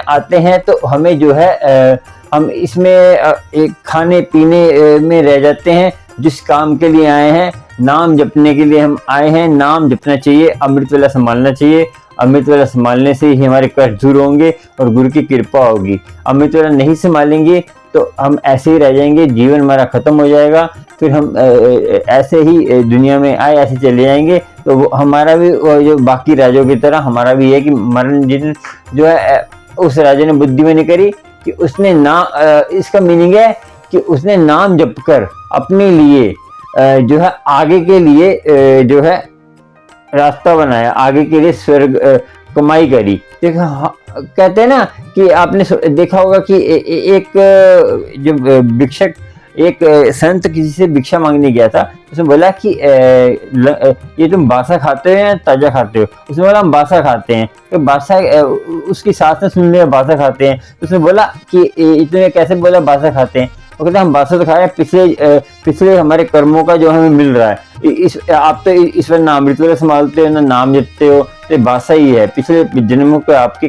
Speaker 1: आते हैं तो हमें जो है हम इसमें एक खाने पीने में रह जाते हैं। जिस काम के लिए आए हैं, नाम जपने के लिए हम आए हैं, नाम जपना चाहिए, अमृत वेला संभालना चाहिए। अमृत वेला संभालने से ही हमारे कष्ट दूर होंगे और गुरु की कृपा होगी। अमृत वेला नहीं संभालेंगे तो हम ऐसे ही रह जाएंगे, जीवन हमारा खत्म हो जाएगा। फिर हम ऐसे ही दुनिया में आए ऐसे चले जाएंगे। तो वो हमारा भी जो बाकी राजों की तरह हमारा भी है कि मरण जिन जो है उस राजा ने बुद्धिमानी करी कि उसने इसका मीनिंग है कि उसने नाम जप कर अपने लिए जो है आगे के लिए जो है रास्ता बनाया, आगे के लिए स्वर्ग कमाई करी। देखा कहते हैं ना कि आपने देखा होगा कि एक जो भिक्षक एक संत किसी से भिक्षा मांगने गया था। उसने बोला कि ये तुम बासा खाते हो या ताजा खाते हो? उसने बोला हम बासा खाते हैं। तो बासा उसकी सास ने सुन लिया बासा खाते हैं। तो उसने बोला कि इतने कैसे बोला बासा खाते हैं? वो कहते हैं हम बासा तो खा रहे हैं, पिछले हमारे कर्मों का जो हमें मिल रहा है। आप तो ईश्वर ना अमृत वेला संभालते हो ना नाम जपते हो, तो बासा ही है, पिछले जन्मों के आपकी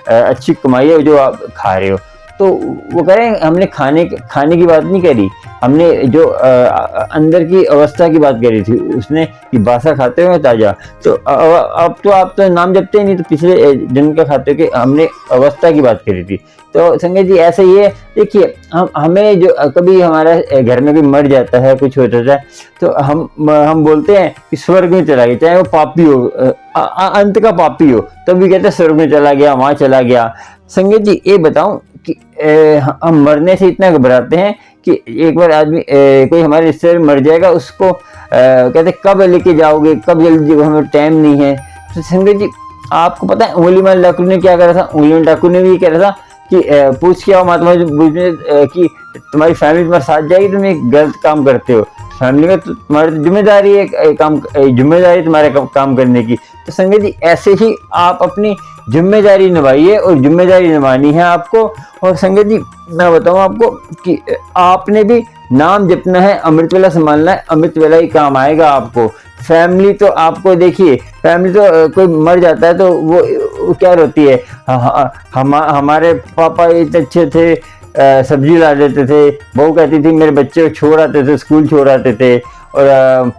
Speaker 1: अच्छी कमाई है जो आप खा रहे हो। तो वो कह रहे हैं हमने खाने की बात नहीं करी, हमने जो अंदर की अवस्था की बात करी थी। उसने कि बासा खाते हो ताजा, तो अब तो आप तो नाम जपते ही नहीं, तो पिछले जन्म का खाते हो कि हमने अवस्था की बात करी थी। तो संगत जी ऐसे ही है। देखिए हमें जो कभी हमारा घर में कोई मर जाता है, कुछ हो जाता है, तो हम बोलते हैं कि स्वर्ग में चला गया, चाहे वो पापी हो, अंत का पापी हो, तब भी कहते हैं स्वर्ग में चला गया, वहां चला गया। संगत जी ये बताऊं कि हम मरने से इतना घबराते हैं कि एक बार आदमी कोई हमारे रिश्तेदार मर जाएगा, उसको कहते कब लेके जाओगे, कब जल्दी, हमें टाइम नहीं है। तो संगत जी आपको पता है उंगलीमाल ठाकुर ने क्या करा था? उंगलीमाल ठाकुर ने भी कह रहा था कि पूछ के आओ महात्मा कि तुम्हारी फैमिली तुम्हारे साथ जाएगी, तुम एक गलत काम करते हो, फैमिली में तो तुम्हारी जिम्मेदारी है जिम्मेदारी तुम्हारे काम करने की। तो संगत जी ऐसे ही आप अपनी जिम्मेदारी निभाइए, और जिम्मेदारी निभानी है आपको। और संगत जी मैं बताऊं आपको कि आपने भी नाम जपना है, अमृत वेला संभालना है, अमृत वेला ही काम आएगा आपको। फैमिली तो आपको देखिए, फैमिली तो कोई मर जाता है तो वो क्या रोती है, हमारे पापा इतने अच्छे थे, सब्जी ला देते थे, बहू कहती थी मेरे बच्चे को छोड़ आते थे, स्कूल छोड़ आते थे, और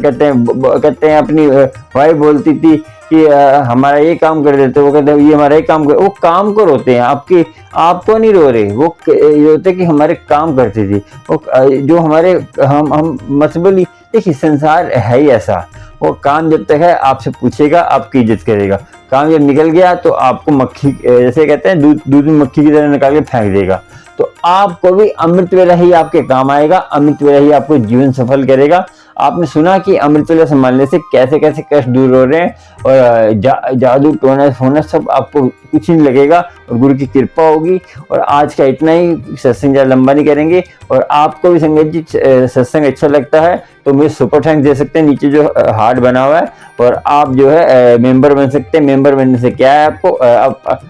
Speaker 1: कहते हैं अपनी वाइफ बोलती थी कि हमारा ये काम कर देते, वो कहते हैं ये हमारा ये काम कर, वो काम को रोते हैं, आपको नहीं रो रहे, वो ये होते कि हमारे काम करती थी वो, जो हमारे हम मसबली। देखिए संसार है ही ऐसा, वो काम जब तक है आपसे पूछेगा, आपकी इज्जत करेगा, काम जब निकल गया तो आपको मक्खी, जैसे कहते हैं दूध में मक्खी की तरह निकाल के फेंक देगा। तो आपको भी अमृत वेला ही आपके काम आएगा, अमृत वेला ही आपको जीवन सफल करेगा। आपने सुना कि अमृत वेला संभालने से कैसे कैसे कष्ट दूर हो रहे हैं, और जादू टोना फोना सब आपको कुछ नहीं लगेगा, और गुरु की कृपा होगी। और आज का इतना ही, सत्संग ज़्यादा लंबा नहीं करेंगे। और आपको भी संगत जी सत्संग अच्छा लगता है तो मुझे सुपर थैंक्स दे सकते हैं, नीचे जो हार्ट बना हुआ है, और आप जो है मेंबर बन सकते हैं। मेंबर बनने से क्या है, आपको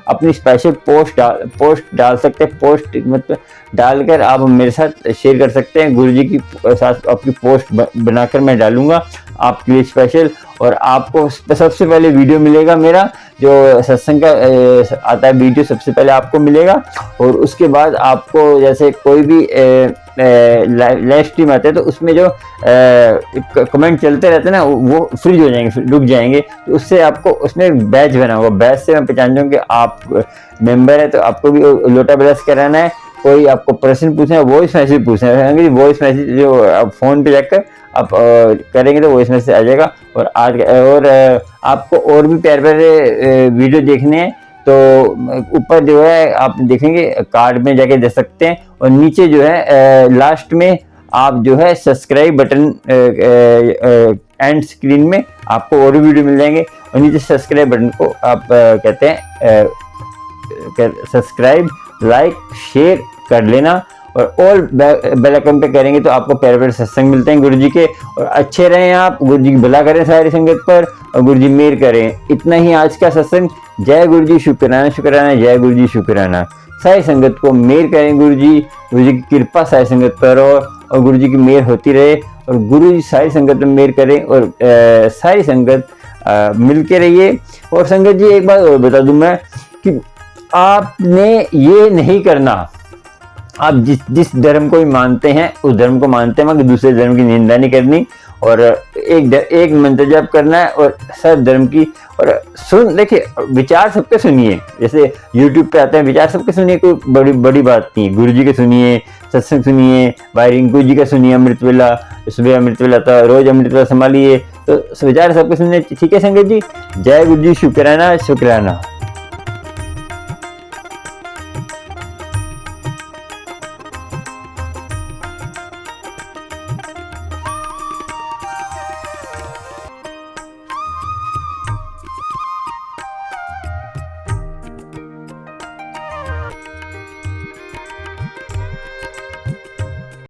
Speaker 1: अपनी स्पेशल पोस्ट डाल सकते हैं, पोस्ट मतलब डालकर आप मेरे साथ शेयर कर सकते हैं। गुरुजी की साथ अपनी पोस्ट बनाकर मैं डालूंगा आपके लिए स्पेशल, और आपको सबसे पहले वीडियो मिलेगा मेरा, जो सत्संग का आता है वीडियो सबसे पहले आपको मिलेगा। और उसके बाद आपको जैसे कोई भी लाइव स्ट्रीम आते हैं तो उसमें जो कमेंट चलते रहते हैं ना, वो फ्रीज हो जाएंगे, रुक जाएंगे, तो उससे आपको उसमें बैच बना होगा, बैच से मैं पहचान जाऊँ कि आप मेंबर है। तो आपको भी लोटा ब्रश कराना है, कोई आपको प्रश्न पूछना है, वॉइस मैसेज पूछना है, वॉइस मैसेज जो आप फोन पे जाकर आप करेंगे तो वॉइस मैसेज आ जाएगा। और आपको और भी प्यारे प्यारे वीडियो देखने हैं तो ऊपर जो है आप देखेंगे, कार्ड में जाके दे सकते हैं, और नीचे जो है लास्ट में आप जो है सब्सक्राइब बटन, एंड स्क्रीन में आपको और भी वीडियो मिल जाएंगे, और नीचे सब्सक्राइब बटन को आप कहते हैं सब्सक्राइब, लाइक, शेयर कर लेना, और ऑल बेल आइकन पे करेंगे तो आपको प्यारे प्यारे सत्संग मिलते हैं गुरुजी के। और अच्छे रहें आप, गुरुजी की भला करें सारी संगत पर, और गुरुजी मेहर करें। इतना ही आज का सत्संग। जय गुरुजी, शुक्राना शुक्राना, जय गुरुजी शुक्राना। सारी संगत को मेहर करें गुरुजी की कृपा सारी संगत पर, और गुरुजी की मेहर होती रहे, और गुरुजी सारी संगत में मेहर करें, और सारी संगत मिल के रहिए। और संगत जी एक बात और बता दूं मैं कि आपने ये नहीं करना, आप जिस धर्म को भी मानते हैं उस धर्म को मानते हैं, मगर दूसरे धर्म की निंदा नहीं करनी, और एक मंत्र जाप करना है, और सब धर्म की। और देखिए विचार सबके सुनिए, जैसे YouTube पे आते हैं विचार सबके सुनिए, कोई बड़ी बात नहीं है। गुरुजी के सुनिए, सत्संग सुनिए, भाई रिंकू जी का सुनिए, अमृत वेला, सुबह अमृत वेला था, रोज अमृत वेला संभालिए, तो विचार सबके सुनिए। ठीक है संगत जी, जय गुरुजी, शुक्राना शुक्राना।